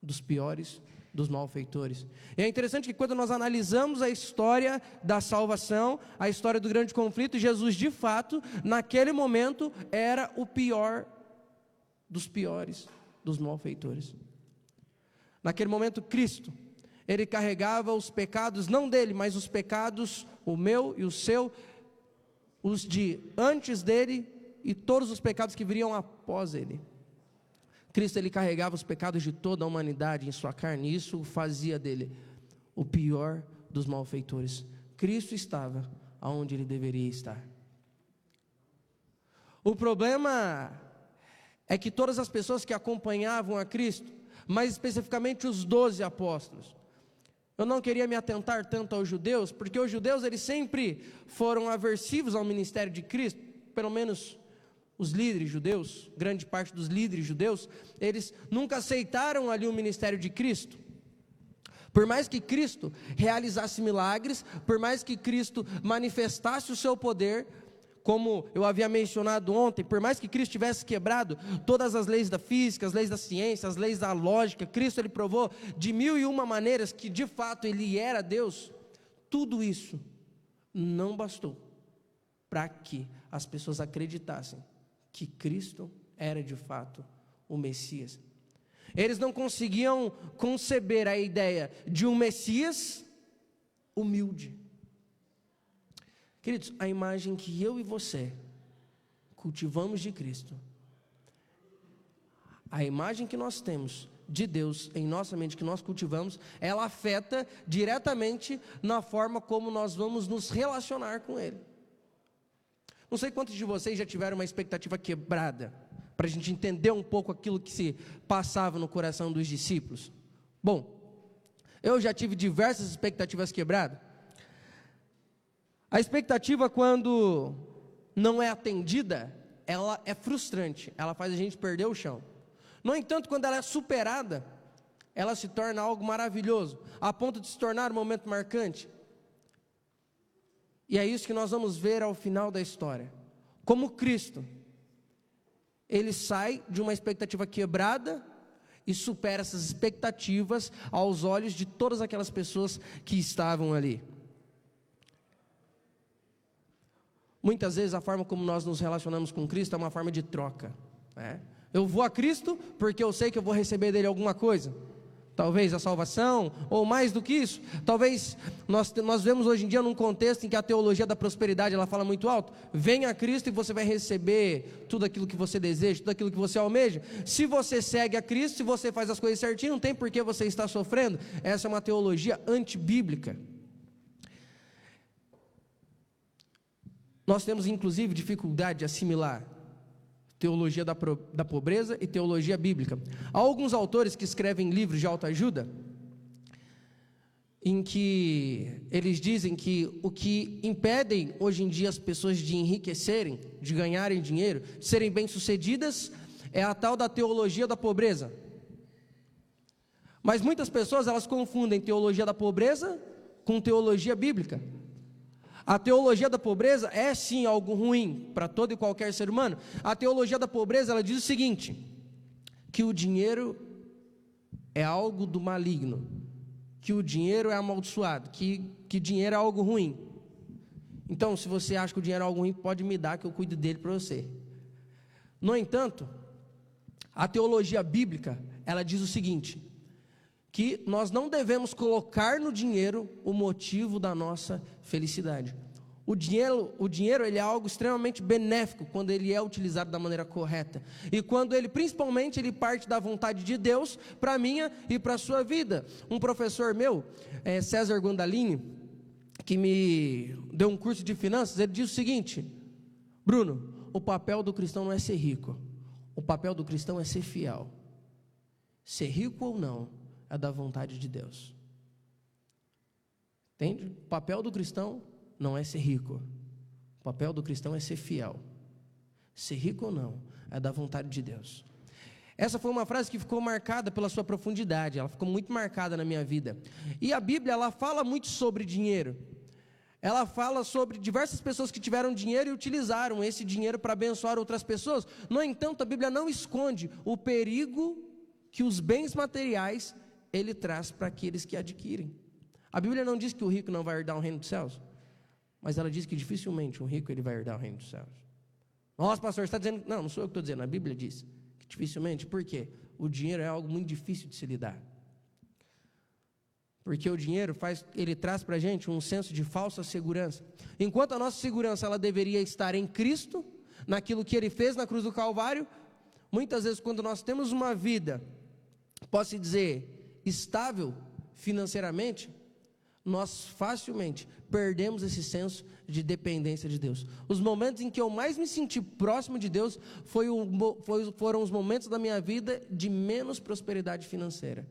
[SPEAKER 9] dos piores dos malfeitores. E é interessante que quando nós analisamos a história da salvação, a história do grande conflito, Jesus de fato, naquele momento, era o pior dos piores dos malfeitores. Naquele momento, Cristo, Ele carregava os pecados, não dele, mas os pecados, o meu e o seu, os de antes dele e todos os pecados que viriam após ele. Cristo, Ele carregava os pecados de toda a humanidade em sua carne, e isso fazia dele o pior dos malfeitores. Cristo estava onde Ele deveria estar. O problema é que todas as pessoas que acompanhavam a Cristo, mais especificamente os 12 apóstolos, eu não queria me atentar tanto aos judeus, porque os judeus eles sempre foram aversivos ao ministério de Cristo, pelo menos os líderes judeus, grande parte dos líderes judeus, eles nunca aceitaram ali o ministério de Cristo. Por mais que Cristo realizasse milagres, por mais que Cristo manifestasse o seu poder, como eu havia mencionado ontem, por mais que Cristo tivesse quebrado todas as leis da física, as leis da ciência, as leis da lógica, Cristo Ele provou de 1001 maneiras que de fato Ele era Deus. Tudo isso não bastou para que as pessoas acreditassem que Cristo era de fato o Messias. Eles não conseguiam conceber a ideia de um Messias humilde. Queridos, a imagem que eu e você cultivamos de Cristo, a imagem que nós temos de Deus em nossa mente, que nós cultivamos, ela afeta diretamente na forma como nós vamos nos relacionar com Ele. Não sei quantos de vocês já tiveram uma expectativa quebrada, para a gente entender um pouco aquilo que se passava no coração dos discípulos. Bom, eu já tive diversas expectativas quebradas. A expectativa, quando não é atendida, ela é frustrante, ela faz a gente perder o chão. No entanto, quando ela é superada, ela se torna algo maravilhoso, a ponto de se tornar um momento marcante. E é isso que nós vamos ver ao final da história. Como Cristo, ele sai de uma expectativa quebrada e supera essas expectativas aos olhos de todas aquelas pessoas que estavam ali. Muitas vezes a forma como nós nos relacionamos com Cristo é uma forma de troca, né? Eu vou a Cristo porque eu sei que eu vou receber dele alguma coisa. Talvez a salvação, ou mais do que isso. Talvez nós vemos hoje em dia num contexto em que a teologia da prosperidade, ela fala muito alto. Venha a Cristo e você vai receber tudo aquilo que você deseja, tudo aquilo que você almeja. Se você segue a Cristo, se você faz as coisas certinho, não tem por que você estar sofrendo. Essa é uma teologia antibíblica. Nós temos inclusive dificuldade de assimilar teologia da pobreza e teologia bíblica. Há alguns autores que escrevem livros de autoajuda, em que eles dizem que o que impedem hoje em dia as pessoas de enriquecerem, de ganharem dinheiro, de serem bem-sucedidas, é a tal da teologia da pobreza. Mas muitas pessoas, elas confundem teologia da pobreza com teologia bíblica. A teologia da pobreza é sim algo ruim para todo e qualquer ser humano. A teologia da pobreza, ela diz o seguinte, que o dinheiro é algo do maligno, que o dinheiro é amaldiçoado, que dinheiro é algo ruim. Então, se você acha que o dinheiro é algo ruim, pode me dar que eu cuido dele para você. No entanto, a teologia bíblica, ela diz o seguinte, que nós não devemos colocar no dinheiro o motivo da nossa felicidade. O dinheiro ele é algo extremamente benéfico quando ele é utilizado da maneira correta. E quando ele, principalmente, ele parte da vontade de Deus para a minha e para a sua vida. Um professor meu, César Guandalini, que me deu um curso de finanças, ele diz o seguinte: Bruno, o papel do cristão não é ser rico. O papel do cristão é ser fiel. Ser rico ou não, é da vontade de Deus. Entende? O papel do cristão não é ser rico. O papel do cristão é ser fiel. Ser rico ou não, é da vontade de Deus. Essa foi uma frase que ficou marcada pela sua profundidade. Ela ficou muito marcada na minha vida. E a Bíblia, ela fala muito sobre dinheiro. Ela fala sobre diversas pessoas que tiveram dinheiro e utilizaram esse dinheiro para abençoar outras pessoas. No entanto, a Bíblia não esconde o perigo que os bens materiais ele traz para aqueles que adquirem. A Bíblia não diz que o rico não vai herdar o reino dos céus, mas ela diz que dificilmente um rico ele vai herdar o reino dos céus. Nossa, pastor, você está dizendo... Não sou eu que estou dizendo, a Bíblia diz que dificilmente. Por quê? O dinheiro é algo muito difícil de se lidar. Porque o dinheiro ele traz para a gente um senso de falsa segurança. Enquanto a nossa segurança ela deveria estar em Cristo, naquilo que Ele fez na cruz do Calvário, muitas vezes quando nós temos uma vida, posso dizer, estável financeiramente, nós facilmente perdemos esse senso de dependência de Deus. Os momentos em que eu mais me senti próximo de Deus foram os momentos da minha vida de menos prosperidade financeira.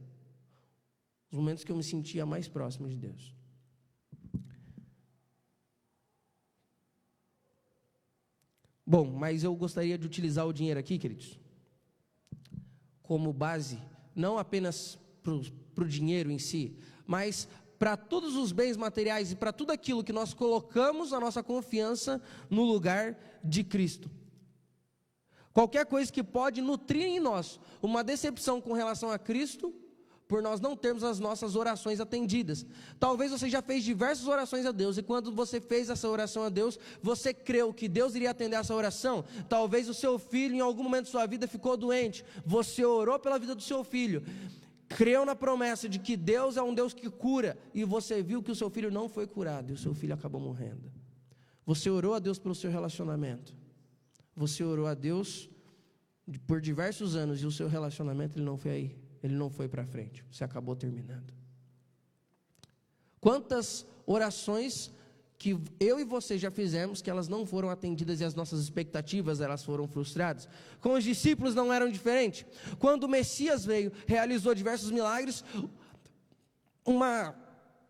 [SPEAKER 9] Os momentos que eu me sentia mais próximo de Deus. Bom, mas eu gostaria de utilizar o dinheiro aqui, queridos, como base, não apenas para o dinheiro em si, mas para todos os bens materiais e para tudo aquilo que nós colocamos a nossa confiança no lugar de Cristo. Qualquer coisa que pode nutrir em nós uma decepção com relação a Cristo, por nós não termos as nossas orações atendidas. Talvez você já fez diversas orações a Deus, e quando você fez essa oração a Deus, você creu que Deus iria atender essa oração. Talvez o seu filho em algum momento de sua vida ficou doente, você orou pela vida do seu filho, creu na promessa de que Deus é um Deus que cura, e você viu que o seu filho não foi curado, e o seu filho acabou morrendo. Você orou a Deus pelo seu relacionamento, você orou a Deus por diversos anos, e o seu relacionamento ele não foi para frente, você acabou terminando. Quantas orações que eu e você já fizemos, que elas não foram atendidas e as nossas expectativas elas foram frustradas. Com os discípulos não eram diferentes. Quando o Messias veio, realizou diversos milagres,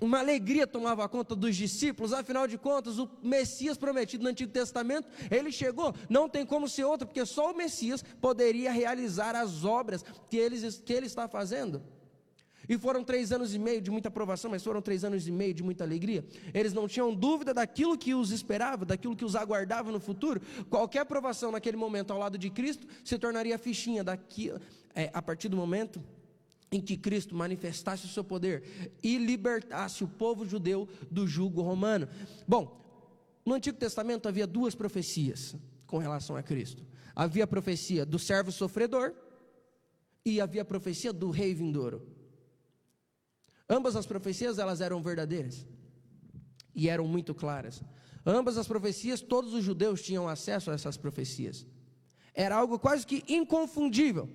[SPEAKER 9] uma alegria tomava conta dos discípulos. Afinal de contas, o Messias prometido no Antigo Testamento, ele chegou, não tem como ser outro, porque só o Messias poderia realizar as obras que ele está fazendo. E foram 3 anos e meio de muita aprovação, mas foram 3 anos e meio de muita alegria. Eles não tinham dúvida daquilo que os esperava, daquilo que os aguardava no futuro. Qualquer aprovação naquele momento ao lado de Cristo se tornaria fichinha a partir do momento em que Cristo manifestasse o seu poder e libertasse o povo judeu do jugo romano. Bom, no Antigo Testamento havia 2 profecias com relação a Cristo. Havia a profecia do servo sofredor e havia a profecia do rei vindouro. Ambas as profecias, elas eram verdadeiras e eram muito claras. Ambas as profecias, todos os judeus tinham acesso a essas profecias. Era algo quase que inconfundível.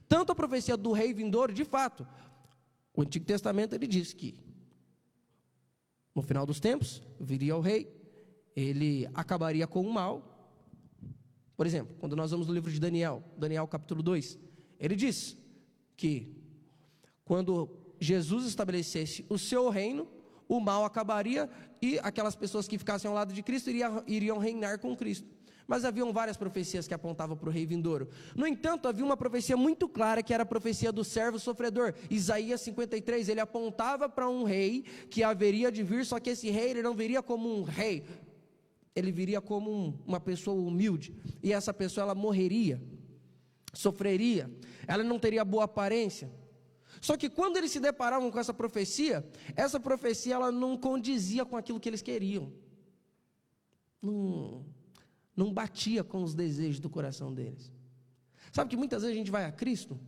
[SPEAKER 9] Tanto a profecia do rei vindouro, de fato, o Antigo Testamento ele diz que no final dos tempos viria o rei, ele acabaria com o mal. Por exemplo, quando nós vamos no livro de Daniel capítulo 2, ele diz que quando Jesus estabelecesse o seu reino, o mal acabaria e aquelas pessoas que ficassem ao lado de Cristo iriam reinar com Cristo. Mas haviam várias profecias que apontavam para o rei vindouro. No entanto, havia uma profecia muito clara, que era a profecia do servo sofredor. Isaías 53, ele apontava para um rei que haveria de vir, só que esse rei ele não viria como um rei, ele viria como uma pessoa humilde, e essa pessoa ela morreria, sofreria, ela não teria boa aparência. Só que quando eles se deparavam com essa profecia ela não condizia com aquilo que eles queriam, não batia com os desejos do coração deles. Sabe que muitas vezes a gente vai a Cristo,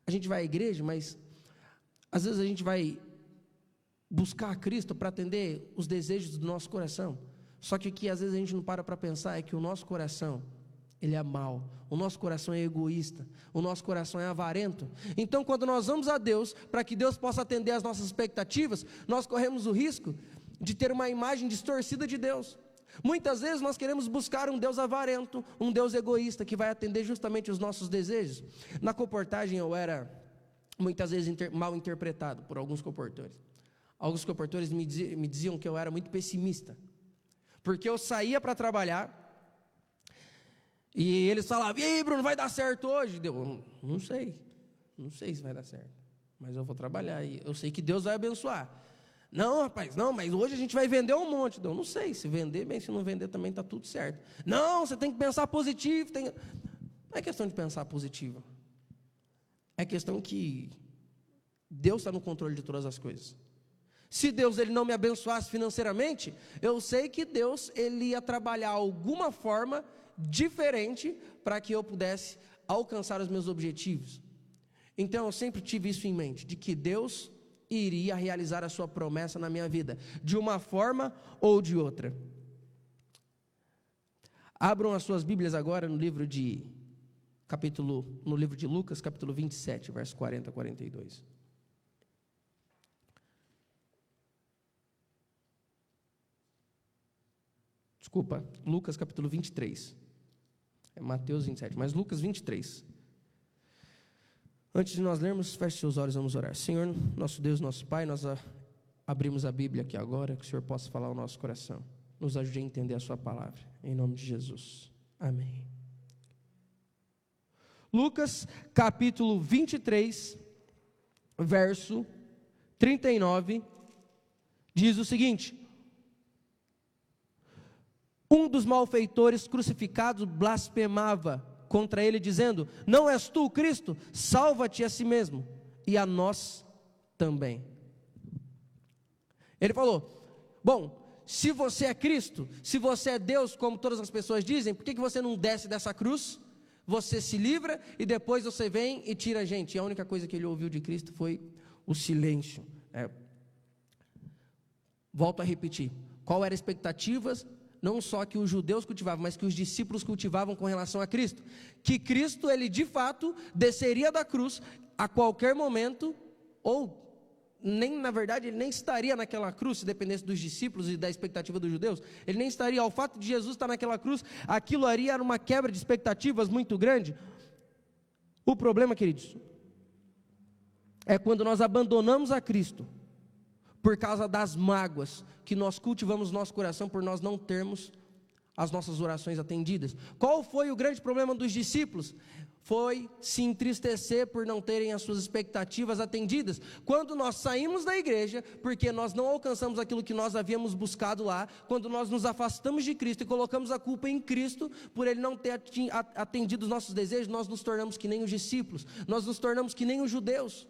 [SPEAKER 9] a gente vai à igreja, mas às vezes a gente vai buscar a Cristo para atender os desejos do nosso coração. Só que o que às vezes a gente não para pensar é que o nosso coração, ele é mau, o nosso coração é egoísta, o nosso coração é avarento. Então quando nós vamos a Deus, para que Deus possa atender às nossas expectativas, nós corremos o risco de ter uma imagem distorcida de Deus. Muitas vezes nós queremos buscar um Deus avarento, um Deus egoísta, que vai atender justamente os nossos desejos. Na comportagem eu era muitas vezes mal interpretado por alguns comportores. Alguns comportores me diziam que eu era muito pessimista, porque eu saía para trabalhar e eles falavam: e aí, Bruno, vai dar certo hoje? Eu não sei se vai dar certo, mas eu vou trabalhar e eu sei que Deus vai abençoar. Não, rapaz, não, mas hoje a gente vai vender um monte. Eu não sei, se vender bem, se não vender também está tudo certo. Não, você tem que pensar positivo. Não é questão de pensar positivo, é questão que Deus está no controle de todas as coisas. Se Deus ele não me abençoasse financeiramente, eu sei que Deus ele ia trabalhar alguma forma diferente para que eu pudesse alcançar os meus objetivos. Então eu sempre tive isso em mente, de que Deus iria realizar a sua promessa na minha vida, de uma forma ou de outra. Abram as suas Bíblias agora no livro de Lucas, capítulo 27, verso 40 a 42. Desculpa, Lucas capítulo 23. É Mateus 27, mas Lucas 23. Antes de nós lermos, feche seus olhos, vamos orar. Senhor, nosso Deus, nosso Pai, nós abrimos a Bíblia aqui agora, que o Senhor possa falar ao nosso coração. Nos ajude a entender a sua palavra, em nome de Jesus. Amém. Lucas, capítulo 23, verso 39, diz o seguinte: um dos malfeitores crucificados blasfemava contra ele, dizendo: não és tu o Cristo? Salva-te a si mesmo e a nós também. Ele falou: bom, se você é Cristo, se você é Deus, como todas as pessoas dizem, por que você não desce dessa cruz? Você se livra e depois você vem e tira a gente. E a única coisa que ele ouviu de Cristo foi o silêncio. Volto a repetir, qual era a expectativa? Não só que os judeus cultivavam, mas que os discípulos cultivavam com relação a Cristo. Que Cristo, ele de fato, desceria da cruz a qualquer momento, ou na verdade, ele nem estaria naquela cruz, se dependesse dos discípulos e da expectativa dos judeus. Ele nem estaria, ao fato de Jesus estar naquela cruz, aquilo ali era uma quebra de expectativas muito grande. O problema, queridos, é quando nós abandonamos a Cristo por causa das mágoas que nós cultivamos no nosso coração por nós não termos as nossas orações atendidas. Qual foi o grande problema dos discípulos? Foi se entristecer por não terem as suas expectativas atendidas. Quando nós saímos da igreja, porque nós não alcançamos aquilo que nós havíamos buscado lá, quando nós nos afastamos de Cristo e colocamos a culpa em Cristo, por Ele não ter atendido os nossos desejos, nós nos tornamos que nem os discípulos, nós nos tornamos que nem os judeus.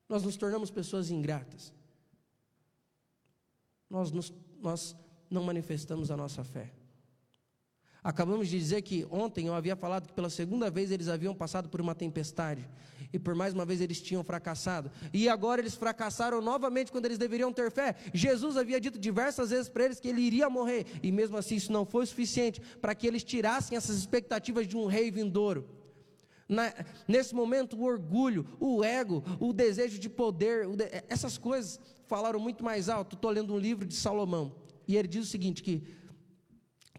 [SPEAKER 9] Nós nos tornamos pessoas ingratas. Nós não manifestamos a nossa fé. Acabamos de dizer que ontem eu havia falado que pela segunda vez eles haviam passado por uma tempestade, e por mais uma vez eles tinham fracassado, e agora eles fracassaram novamente quando eles deveriam ter fé. Jesus havia dito diversas vezes para eles que ele iria morrer, e mesmo assim isso não foi suficiente para que eles tirassem essas expectativas de um rei vindouro. Nesse momento o orgulho, o ego, o desejo de poder, essas coisas falaram muito mais alto. Estou lendo um livro de Salomão, e ele diz o seguinte, que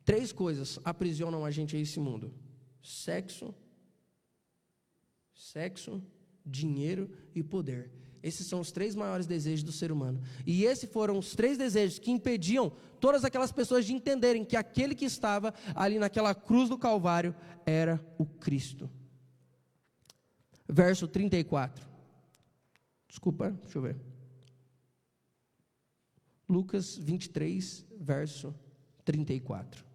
[SPEAKER 9] 3 coisas aprisionam a gente a esse mundo: sexo, dinheiro e poder. Esses são os 3 maiores desejos do ser humano. E esses foram os 3 desejos que impediam todas aquelas pessoas de entenderem que aquele que estava ali naquela cruz do Calvário era o Cristo. Verso 34. Desculpa, deixa eu ver. Lucas 23, verso 34.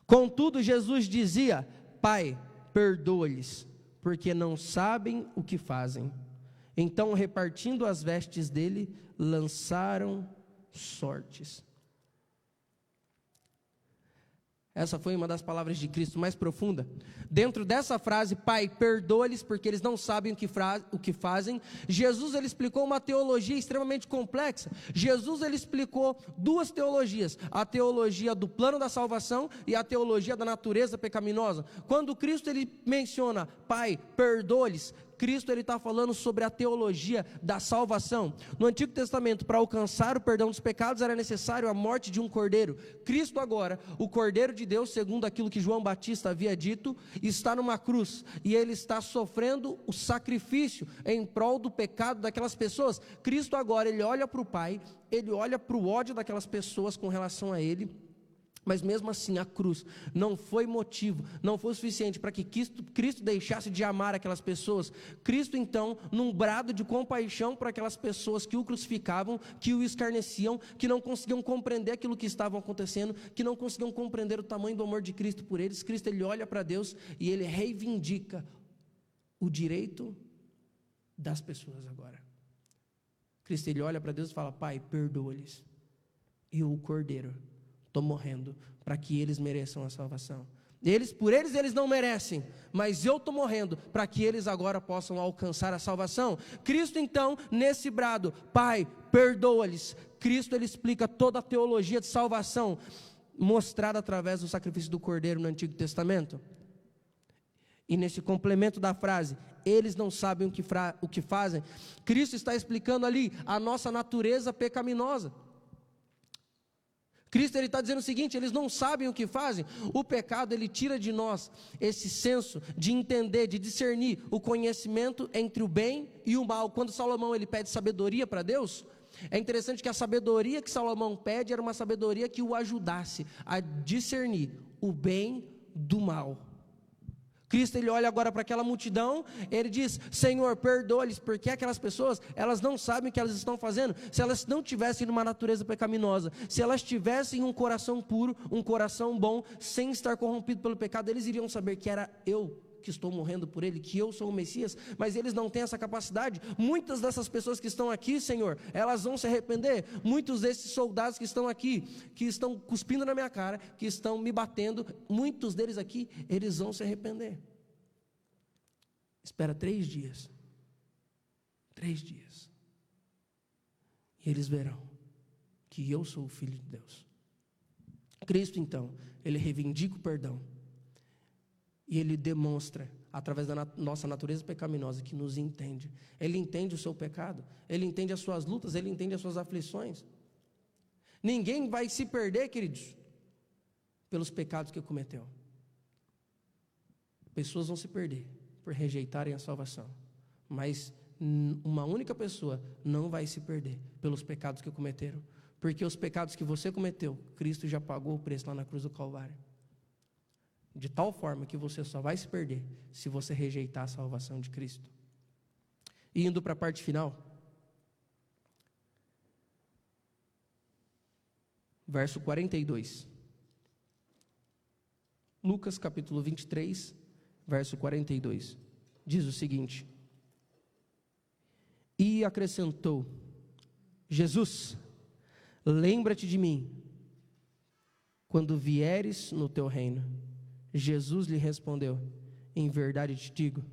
[SPEAKER 9] Contudo, Jesus dizia: Pai, perdoa-lhes, porque não sabem o que fazem. Então, repartindo as vestes dele, lançaram sortes. Essa foi uma das palavras de Cristo mais profunda. Dentro dessa frase, Pai, perdoa-lhes porque eles não sabem o que fazem, Jesus ele explicou uma teologia extremamente complexa. Jesus ele explicou 2 teologias, a teologia do plano da salvação e a teologia da natureza pecaminosa. Quando Cristo ele menciona, Pai, perdoa-lhes, Cristo ele está falando sobre a teologia da salvação. No Antigo Testamento, para alcançar o perdão dos pecados, era necessário a morte de um cordeiro. Cristo agora, o Cordeiro de Deus, segundo aquilo que João Batista havia dito, está numa cruz, e ele está sofrendo o sacrifício em prol do pecado daquelas pessoas. Cristo agora, ele olha para o Pai, ele olha para o ódio daquelas pessoas com relação a ele, mas mesmo assim a cruz não foi motivo, não foi suficiente para que Cristo deixasse de amar aquelas pessoas. Cristo então, num brado de compaixão para aquelas pessoas que o crucificavam, que o escarneciam, que não conseguiam compreender aquilo que estava acontecendo, que não conseguiam compreender o tamanho do amor de Cristo por eles, Cristo ele olha para Deus e ele reivindica o direito das pessoas agora. Cristo ele olha para Deus e fala: Pai, perdoa-lhes. E o Cordeiro, estou morrendo para que eles mereçam a salvação. Por eles não merecem, mas eu estou morrendo para que eles agora possam alcançar a salvação. Cristo então, nesse brado, Pai, perdoa-lhes. Cristo ele explica toda a teologia de salvação, mostrada através do sacrifício do Cordeiro no Antigo Testamento. E nesse complemento da frase, eles não sabem o que fazem, Cristo está explicando ali a nossa natureza pecaminosa. Cristo ele está dizendo o seguinte: eles não sabem o que fazem. O pecado ele tira de nós esse senso de entender, de discernir o conhecimento entre o bem e o mal. Quando Salomão ele pede sabedoria para Deus, é interessante que a sabedoria que Salomão pede era uma sabedoria que o ajudasse a discernir o bem do mal. Cristo ele olha agora para aquela multidão, ele diz: Senhor, perdoa-lhes, porque aquelas pessoas, elas não sabem o que elas estão fazendo. Se elas não tivessem uma natureza pecaminosa, se elas tivessem um coração puro, um coração bom, sem estar corrompido pelo pecado, eles iriam saber que era eu que estou morrendo por ele, que eu sou o Messias, mas eles não têm essa capacidade. Muitas dessas pessoas que estão aqui, Senhor, elas vão se arrepender. Muitos desses soldados que estão aqui, que estão cuspindo na minha cara, que estão me batendo, muitos deles aqui, eles vão se arrepender. Espera 3 dias. 3 dias. E eles verão que eu sou o Filho de Deus. Cristo, então, ele reivindica o perdão. E ele demonstra, através da nossa natureza pecaminosa, que nos entende. Ele entende o seu pecado, ele entende as suas lutas, ele entende as suas aflições. Ninguém vai se perder, queridos, pelos pecados que cometeu. Pessoas vão se perder por rejeitarem a salvação, mas uma única pessoa não vai se perder pelos pecados que cometeram, porque os pecados que você cometeu, Cristo já pagou o preço lá na cruz do Calvário, de tal forma que você só vai se perder se você rejeitar a salvação de Cristo. E indo para a parte final, verso 42, Lucas capítulo 23, verso 42, diz o seguinte: e acrescentou, Jesus, lembra-te de mim, quando vieres no teu reino. Jesus lhe respondeu, em verdade te digo,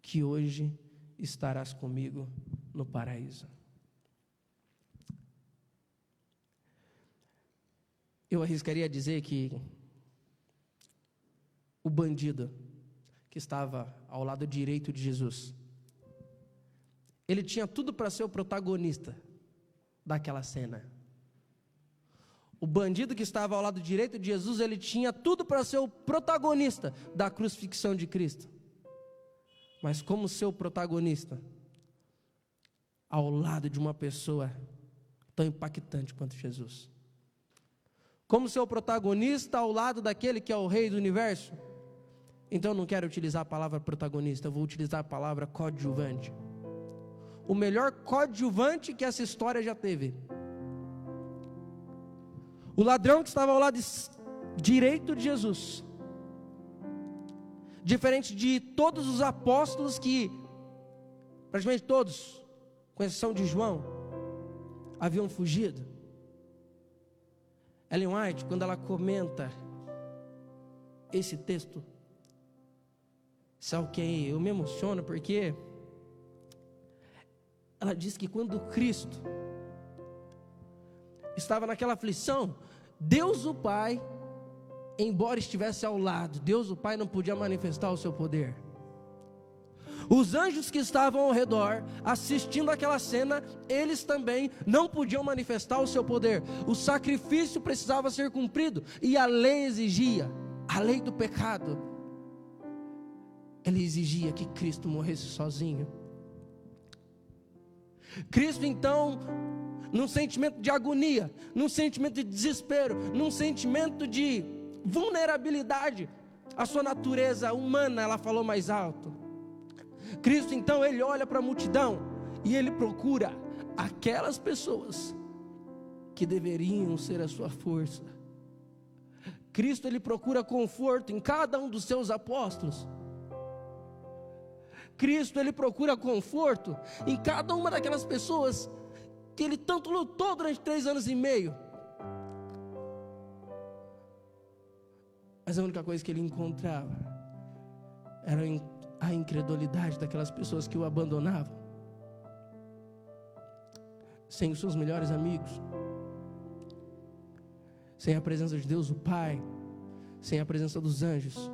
[SPEAKER 9] que hoje estarás comigo no paraíso. Eu arriscaria dizer que o bandido que estava ao lado direito de Jesus, ele tinha tudo para ser o protagonista daquela cena. O bandido que estava ao lado direito de Jesus, ele tinha tudo para ser o protagonista da crucifixão de Cristo. Mas como ser o protagonista ao lado de uma pessoa tão impactante quanto Jesus? Como ser o protagonista ao lado daquele que é o rei do universo? Então eu não quero utilizar a palavra protagonista, eu vou utilizar a palavra coadjuvante. O melhor coadjuvante que essa história já teve. O ladrão que estava ao lado direito de Jesus, diferente de todos os apóstolos que, praticamente todos, com exceção de João, haviam fugido. Ellen White, quando ela comenta esse texto, sabe o que? Eu me emociono porque ela diz que quando Cristo estava naquela aflição, Deus o Pai, embora estivesse ao lado, Deus o Pai não podia manifestar o seu poder. Os anjos que estavam ao redor, assistindo aquela cena, eles também não podiam manifestar o seu poder. O sacrifício precisava ser cumprido, e a lei exigia, a lei do pecado, ele exigia que Cristo morresse sozinho. Cristo então, num sentimento de agonia, num sentimento de desespero, num sentimento de vulnerabilidade, a sua natureza humana, ela falou mais alto. Cristo então, ele olha para a multidão e ele procura aquelas pessoas que deveriam ser a sua força. Cristo, ele procura conforto em cada um dos seus apóstolos. Cristo, ele procura conforto em cada uma daquelas pessoas que ele tanto lutou durante 3 anos e meio. Mas a única coisa que ele encontrava era a incredulidade daquelas pessoas que o abandonavam, sem os seus melhores amigos, sem a presença de Deus o Pai, sem a presença dos anjos.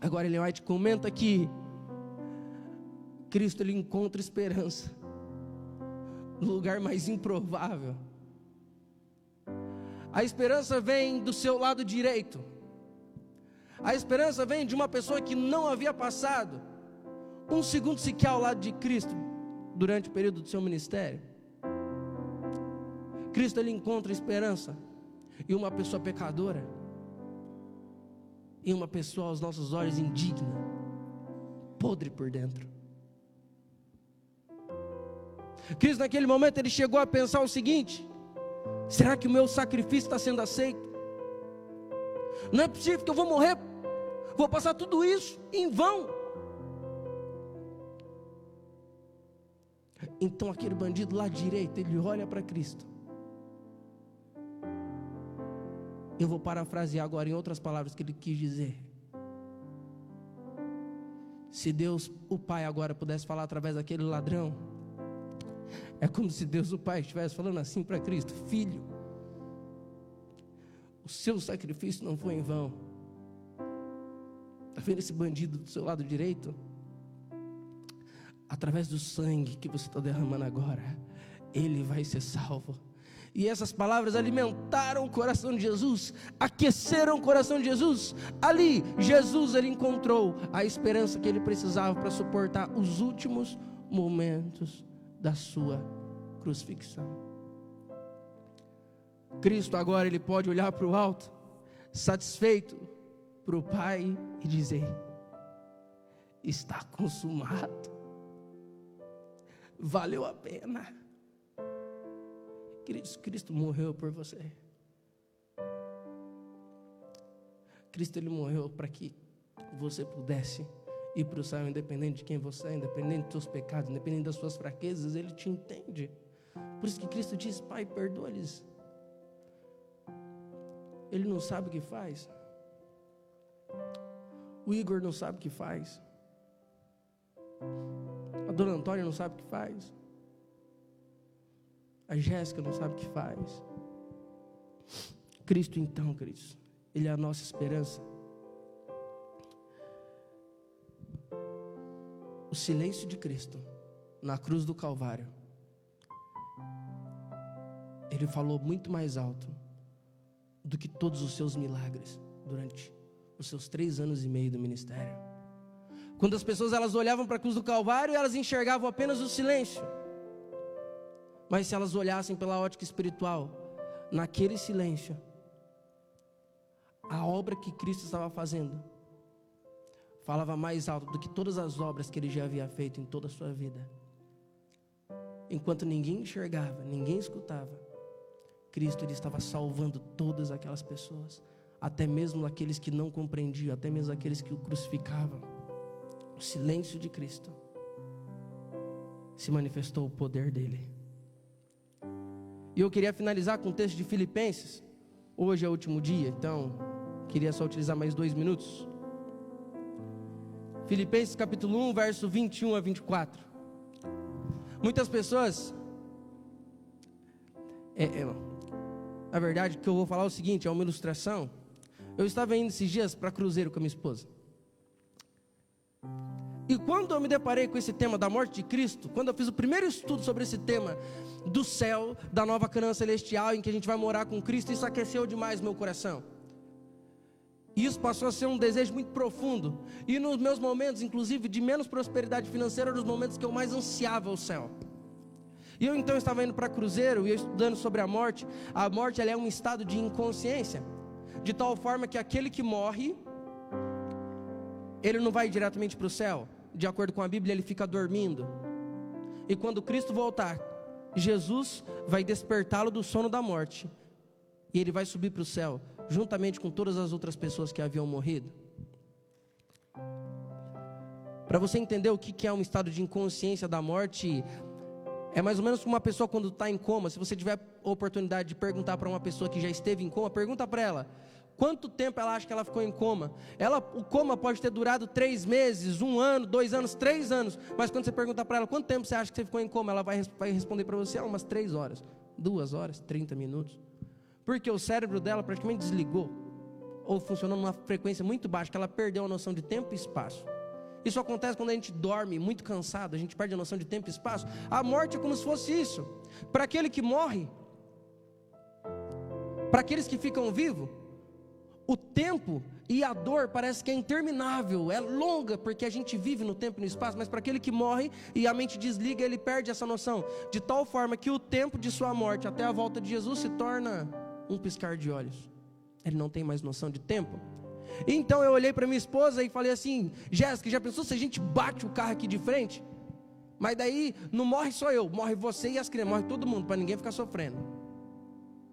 [SPEAKER 9] Agora Ellen White comenta que Cristo, ele encontra esperança no lugar mais improvável. A esperança vem do seu lado direito. A esperança vem de uma pessoa que não havia passado um segundo sequer ao lado de Cristo durante o período do seu ministério. Cristo, ele encontra esperança em uma pessoa pecadora, em uma pessoa aos nossos olhos indigna, podre por dentro. Cristo, naquele momento, ele chegou a pensar o seguinte: será que o meu sacrifício está sendo aceito? Não é possível que eu vou morrer, vou passar tudo isso em vão. Então aquele bandido lá direito, ele olha para Cristo. Eu vou parafrasear agora em outras palavras que ele quis dizer. Se Deus, o Pai, agora pudesse falar através daquele ladrão, é como se Deus, o Pai, estivesse falando assim para Cristo: filho, o seu sacrifício não foi em vão. Está vendo esse bandido do seu lado direito? Através do sangue que você está derramando agora, ele vai ser salvo. E essas palavras alimentaram o coração de Jesus, aqueceram o coração de Jesus. Ali, Jesus, ele encontrou a esperança que ele precisava para suportar os últimos momentos da sua crucifixão. Cristo agora ele pode olhar para o alto, satisfeito para o Pai e dizer: está consumado, valeu a pena. Queridos, Cristo morreu por você. Cristo ele morreu para que você pudesse ir para o céu, independente de quem você é, independente dos seus pecados, independente das suas fraquezas. Ele te entende. Por isso que Cristo diz: Pai, perdoa-lhes. Ele não sabe o que faz. O Igor não sabe o que faz. A dona Antônia não sabe o que faz. A Jéssica não sabe o que faz. Cristo então, queridos, Ele é a nossa esperança. O silêncio de Cristo na cruz do Calvário, Ele falou muito mais alto do que todos os seus milagres durante os seus 3 anos e meio do ministério. Quando as pessoas elas olhavam para a cruz do Calvário, elas enxergavam apenas o silêncio. Mas se elas olhassem pela ótica espiritual, naquele silêncio, a obra que Cristo estava fazendo falava mais alto do que todas as obras que Ele já havia feito em toda a sua vida. Enquanto ninguém enxergava, ninguém escutava, Cristo ele estava salvando todas aquelas pessoas, até mesmo aqueles que não compreendiam, até mesmo aqueles que o crucificavam. O silêncio de Cristo se manifestou o poder dele. E eu queria finalizar com o texto de Filipenses. Hoje é o último dia, então queria só utilizar mais 2 minutos. Filipenses capítulo 1, verso 21 a 24. Muitas pessoas, na verdade, o que eu vou falar é o seguinte, é uma ilustração. Eu estava indo esses dias para Cruzeiro com a minha esposa. E quando eu me deparei com esse tema da morte de Cristo, quando eu fiz o primeiro estudo sobre esse tema do céu, da nova Canaã celestial, em que a gente vai morar com Cristo, isso aqueceu demais meu coração. E isso passou a ser um desejo muito profundo. E nos meus momentos, inclusive, de menos prosperidade financeira, eram os momentos que eu mais ansiava o céu. E eu então estava indo para Cruzeiro, e eu estudando sobre a morte. A morte ela é um estado de inconsciência, de tal forma que aquele que morre, ele não vai diretamente para o céu. De acordo com a Bíblia, ele fica dormindo. E quando Cristo voltar, Jesus vai despertá-lo do sono da morte. E ele vai subir para o céu, juntamente com todas as outras pessoas que haviam morrido. Para você entender o que é um estado de inconsciência da morte, é mais ou menos como uma pessoa quando está em coma. Se você tiver oportunidade de perguntar para uma pessoa que já esteve em coma, pergunta para ela, quanto tempo ela acha que ela ficou em coma? O coma pode ter durado 3 meses, 1 ano, 2 anos, 3 anos. Mas quando você perguntar para ela, quanto tempo você acha que você ficou em coma? Ela vai responder para você, umas 3 horas, 2 horas, 30 minutos. Porque o cérebro dela praticamente desligou, ou funcionou numa frequência muito baixa, que ela perdeu a noção de tempo e espaço. Isso acontece quando a gente dorme muito cansado, a gente perde a noção de tempo e espaço. A morte é como se fosse isso. Para aquele que morre, para aqueles que ficam vivos, o tempo e a dor parece que é interminável, é longa, porque a gente vive no tempo e no espaço. Mas para aquele que morre e a mente desliga, ele perde essa noção, de tal forma que o tempo de sua morte até a volta de Jesus se torna um piscar de olhos. Ele não tem mais noção de tempo. Então eu olhei para minha esposa e falei assim, Jéssica, já pensou se a gente bate o carro aqui de frente? Mas daí não morre só eu, morre você e as crianças, morre todo mundo, para ninguém ficar sofrendo.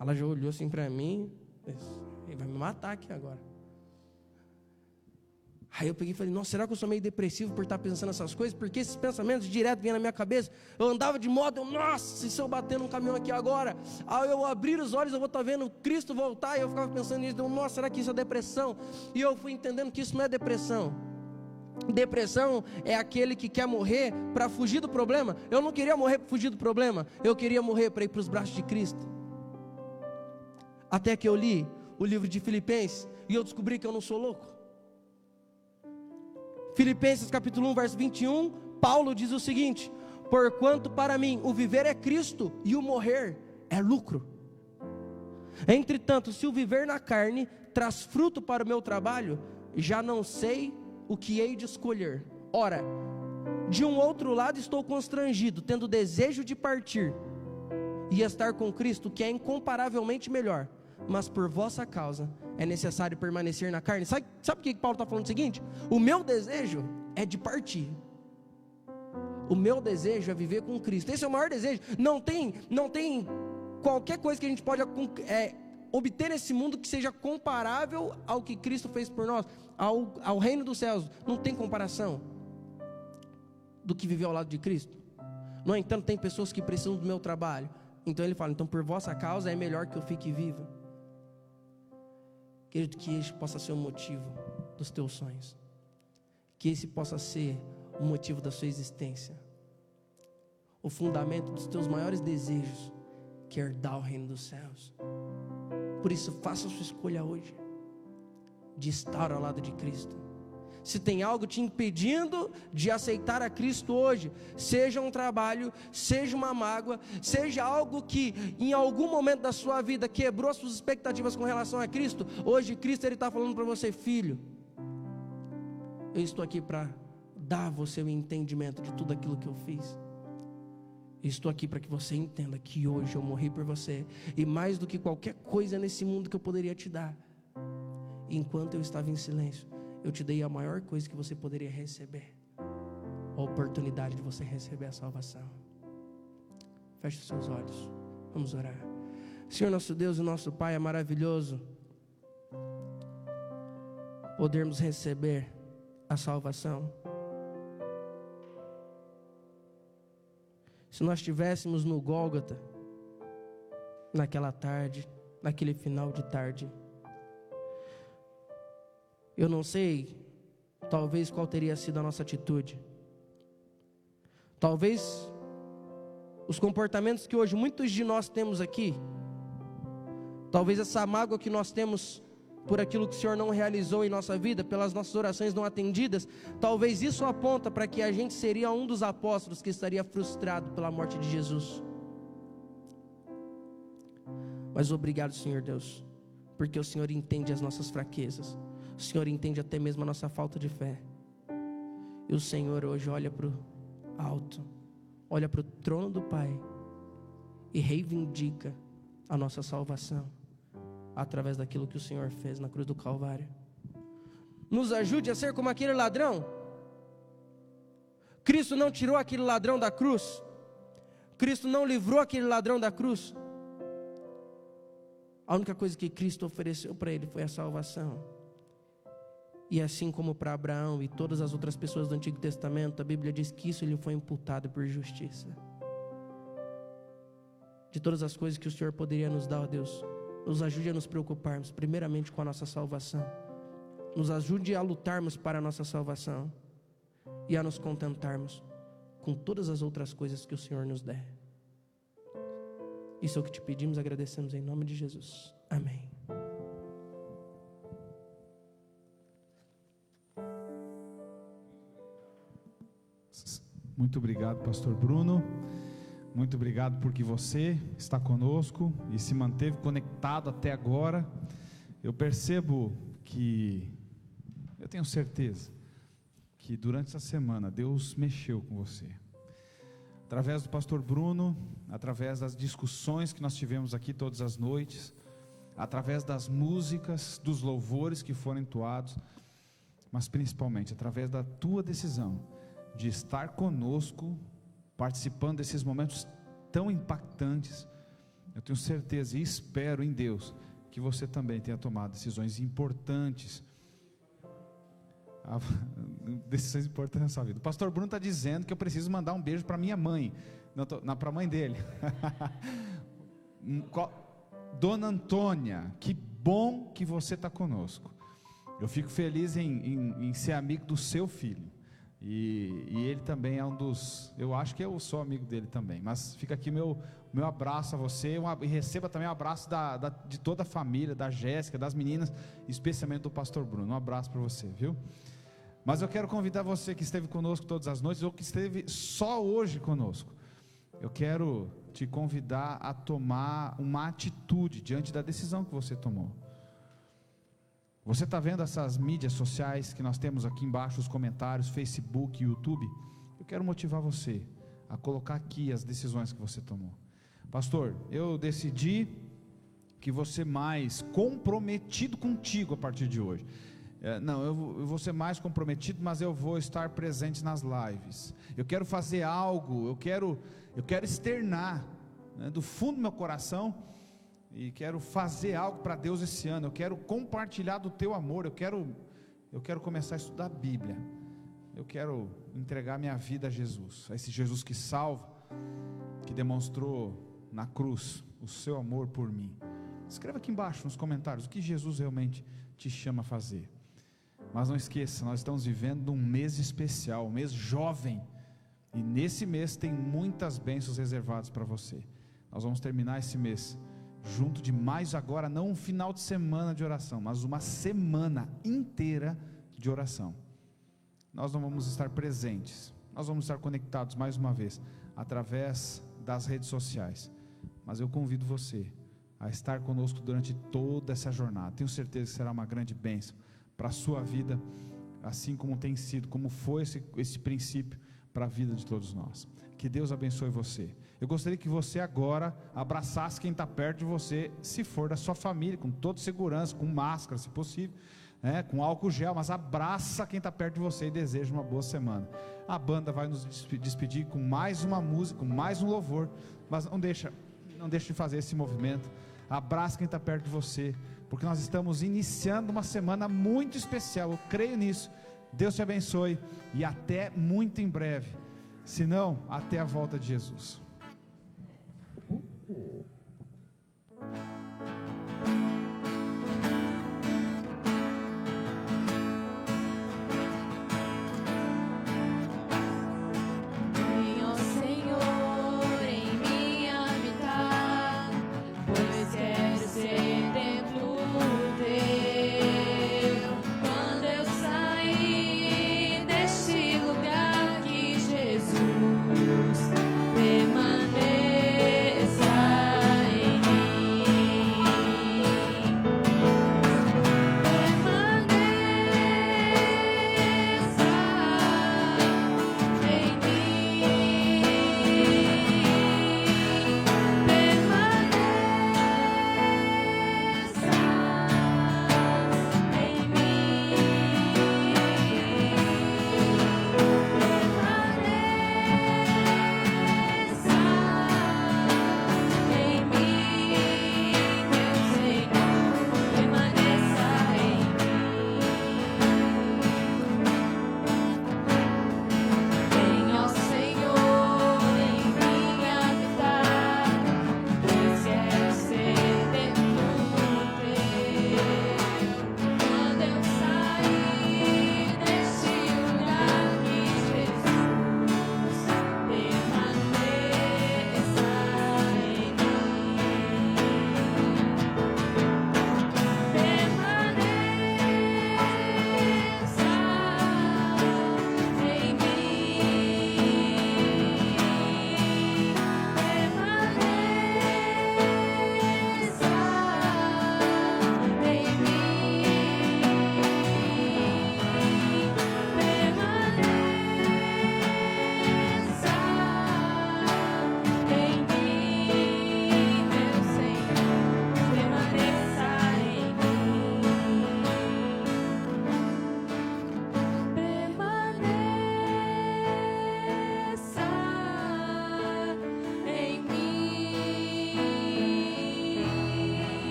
[SPEAKER 9] Ela já olhou assim para mim, ele vai me matar aqui agora. Aí eu peguei e falei, nossa, será que eu sou meio depressivo por estar pensando nessas coisas? Porque esses pensamentos direto vinham na minha cabeça. Eu andava de moto, nossa, se eu bater num caminhão aqui agora, ao eu abrir os olhos eu vou estar vendo Cristo voltar. E eu ficava pensando nisso, nossa, será que isso é depressão? E eu fui entendendo que isso não é depressão. Depressão é aquele que quer morrer para fugir do problema. Eu não queria morrer para fugir do problema, eu queria morrer para ir para os braços de Cristo. Até que eu li o livro de Filipenses e eu descobri que eu não sou louco. Filipenses capítulo 1, verso 21, Paulo diz o seguinte: porquanto para mim o viver é Cristo e o morrer é lucro. Entretanto, se o viver na carne traz fruto para o meu trabalho, já não sei o que hei de escolher. Ora, De um outro lado, estou constrangido, tendo desejo de partir e estar com Cristo, que é incomparavelmente melhor. Mas por vossa causa é necessário permanecer na carne. Sabe o que Paulo está falando? O seguinte: o meu desejo é de partir. O meu desejo é viver com Cristo. Esse é o maior desejo. Não tem qualquer coisa que a gente pode obter nesse mundo que seja comparável ao que Cristo fez por nós, ao reino dos céus. Não tem comparação do que viver ao lado de Cristo. No entanto, tem pessoas que precisam do meu trabalho. Então ele fala: então por vossa causa é melhor que eu fique vivo. Querido, que esse possa ser o motivo dos teus sonhos, que esse possa ser o motivo da sua existência, o fundamento dos teus maiores desejos, que é herdar o reino dos céus. Por isso, faça a sua escolha hoje de estar ao lado de Cristo. Se tem algo te impedindo de aceitar a Cristo hoje, seja um trabalho, seja uma mágoa, seja algo que em algum momento da sua vida quebrou as suas expectativas com relação a Cristo, hoje Cristo está falando para você: filho, eu estou aqui para dar a você o entendimento de tudo aquilo que eu fiz. Estou aqui para que você entenda que hoje eu morri por você, e mais do que qualquer coisa nesse mundo que eu poderia te dar, enquanto eu estava em silêncio, eu te dei a maior coisa que você poderia receber, a oportunidade de você receber a salvação. Feche os seus olhos, vamos orar. Senhor nosso Deus e nosso Pai, é maravilhoso podermos receber a salvação. Se nós estivéssemos no Gólgota, naquela tarde, naquele final de tarde, eu não sei, talvez qual teria sido a nossa atitude. Talvez os comportamentos que hoje muitos de nós temos aqui, talvez essa mágoa que nós temos por aquilo que o Senhor não realizou em nossa vida, pelas nossas orações não atendidas, talvez isso aponta para que a gente seria um dos apóstolos que estaria frustrado pela morte de Jesus. Mas obrigado, Senhor Deus, porque o Senhor entende as nossas fraquezas, o Senhor entende até mesmo a nossa falta de fé, e o Senhor hoje olha para o alto, olha para o trono do Pai e reivindica a nossa salvação através daquilo que o Senhor fez na cruz do Calvário. Nos ajude a ser como aquele ladrão. Cristo não tirou aquele ladrão da cruz, Cristo não livrou aquele ladrão da cruz. A única coisa que Cristo ofereceu para ele foi a salvação. E assim como para Abraão e todas as outras pessoas do Antigo Testamento, a Bíblia diz que isso lhe foi imputado por justiça. De todas as coisas que o Senhor poderia nos dar, ó Deus, nos ajude a nos preocuparmos primeiramente com a nossa salvação. Nos ajude a lutarmos para a nossa salvação e a nos contentarmos com todas as outras coisas que o Senhor nos der. Isso é o que te pedimos, agradecemos em nome de Jesus. Amém.
[SPEAKER 1] Muito obrigado, pastor Bruno. Muito obrigado porque você está conosco e se manteve conectado até agora. Eu percebo que, eu tenho certeza, que durante essa semana Deus mexeu com você. Através do pastor Bruno, através das discussões que nós tivemos aqui todas as noites, através das músicas, dos louvores que foram entoados, mas principalmente através da tua decisão de estar conosco, participando desses momentos tão impactantes. Eu tenho certeza e espero em Deus que você também tenha tomado decisões importantes, decisões importantes na sua vida. O pastor Bruno está dizendo que eu preciso mandar um beijo para minha mãe, para a mãe dele. Dona Antônia, que bom que você está conosco. Eu fico feliz em ser amigo do seu filho. E ele também é um dos, eu acho que eu sou amigo dele também, mas fica aqui meu abraço a você, e receba também um abraço de toda a família, da Jéssica, das meninas, especialmente do pastor Bruno. Um abraço para você, viu? Mas eu quero convidar você que esteve conosco todas as noites, ou que esteve só hoje conosco, eu quero te convidar a tomar uma atitude diante da decisão que você tomou. Você está vendo essas mídias sociais que nós temos aqui embaixo, os comentários, Facebook, YouTube? Eu quero motivar você a colocar aqui as decisões que você tomou. Pastor, eu decidi que você mais comprometido contigo a partir de hoje. Não, eu vou ser mais comprometido, mas eu vou estar presente nas lives. Eu quero fazer algo, eu quero externar, né, do fundo do meu coração, e quero fazer algo para Deus esse ano. Eu quero compartilhar do teu amor. Eu quero começar a estudar a Bíblia. Eu quero entregar minha vida a Jesus, a esse Jesus que salva, que demonstrou na cruz o seu amor por mim. Escreva aqui embaixo nos comentários o que Jesus realmente te chama a fazer. Mas não esqueça, nós estamos vivendo um mês especial, um mês jovem, e nesse mês tem muitas bênçãos reservadas para você. Nós vamos terminar esse mês junto de mais agora, não um final de semana de oração, mas uma semana inteira de oração. Nós não vamos estar presentes, nós vamos estar conectados mais uma vez, através das redes sociais, mas eu convido você a estar conosco durante toda essa jornada. Tenho certeza que será uma grande bênção para a sua vida, assim como tem sido, como foi esse princípio para a vida de todos nós. Que Deus abençoe você. Eu gostaria que você agora abraçasse quem está perto de você, se for da sua família, com toda segurança, com máscara se possível, né, com álcool gel, mas abraça quem está perto de você e deseja uma boa semana. A banda vai nos despedir com mais uma música, com mais um louvor, mas não deixa de fazer esse movimento. Abraça quem está perto de você, porque nós estamos iniciando uma semana muito especial. Eu creio nisso. Deus te abençoe e até muito em breve. Se não, até a volta de Jesus.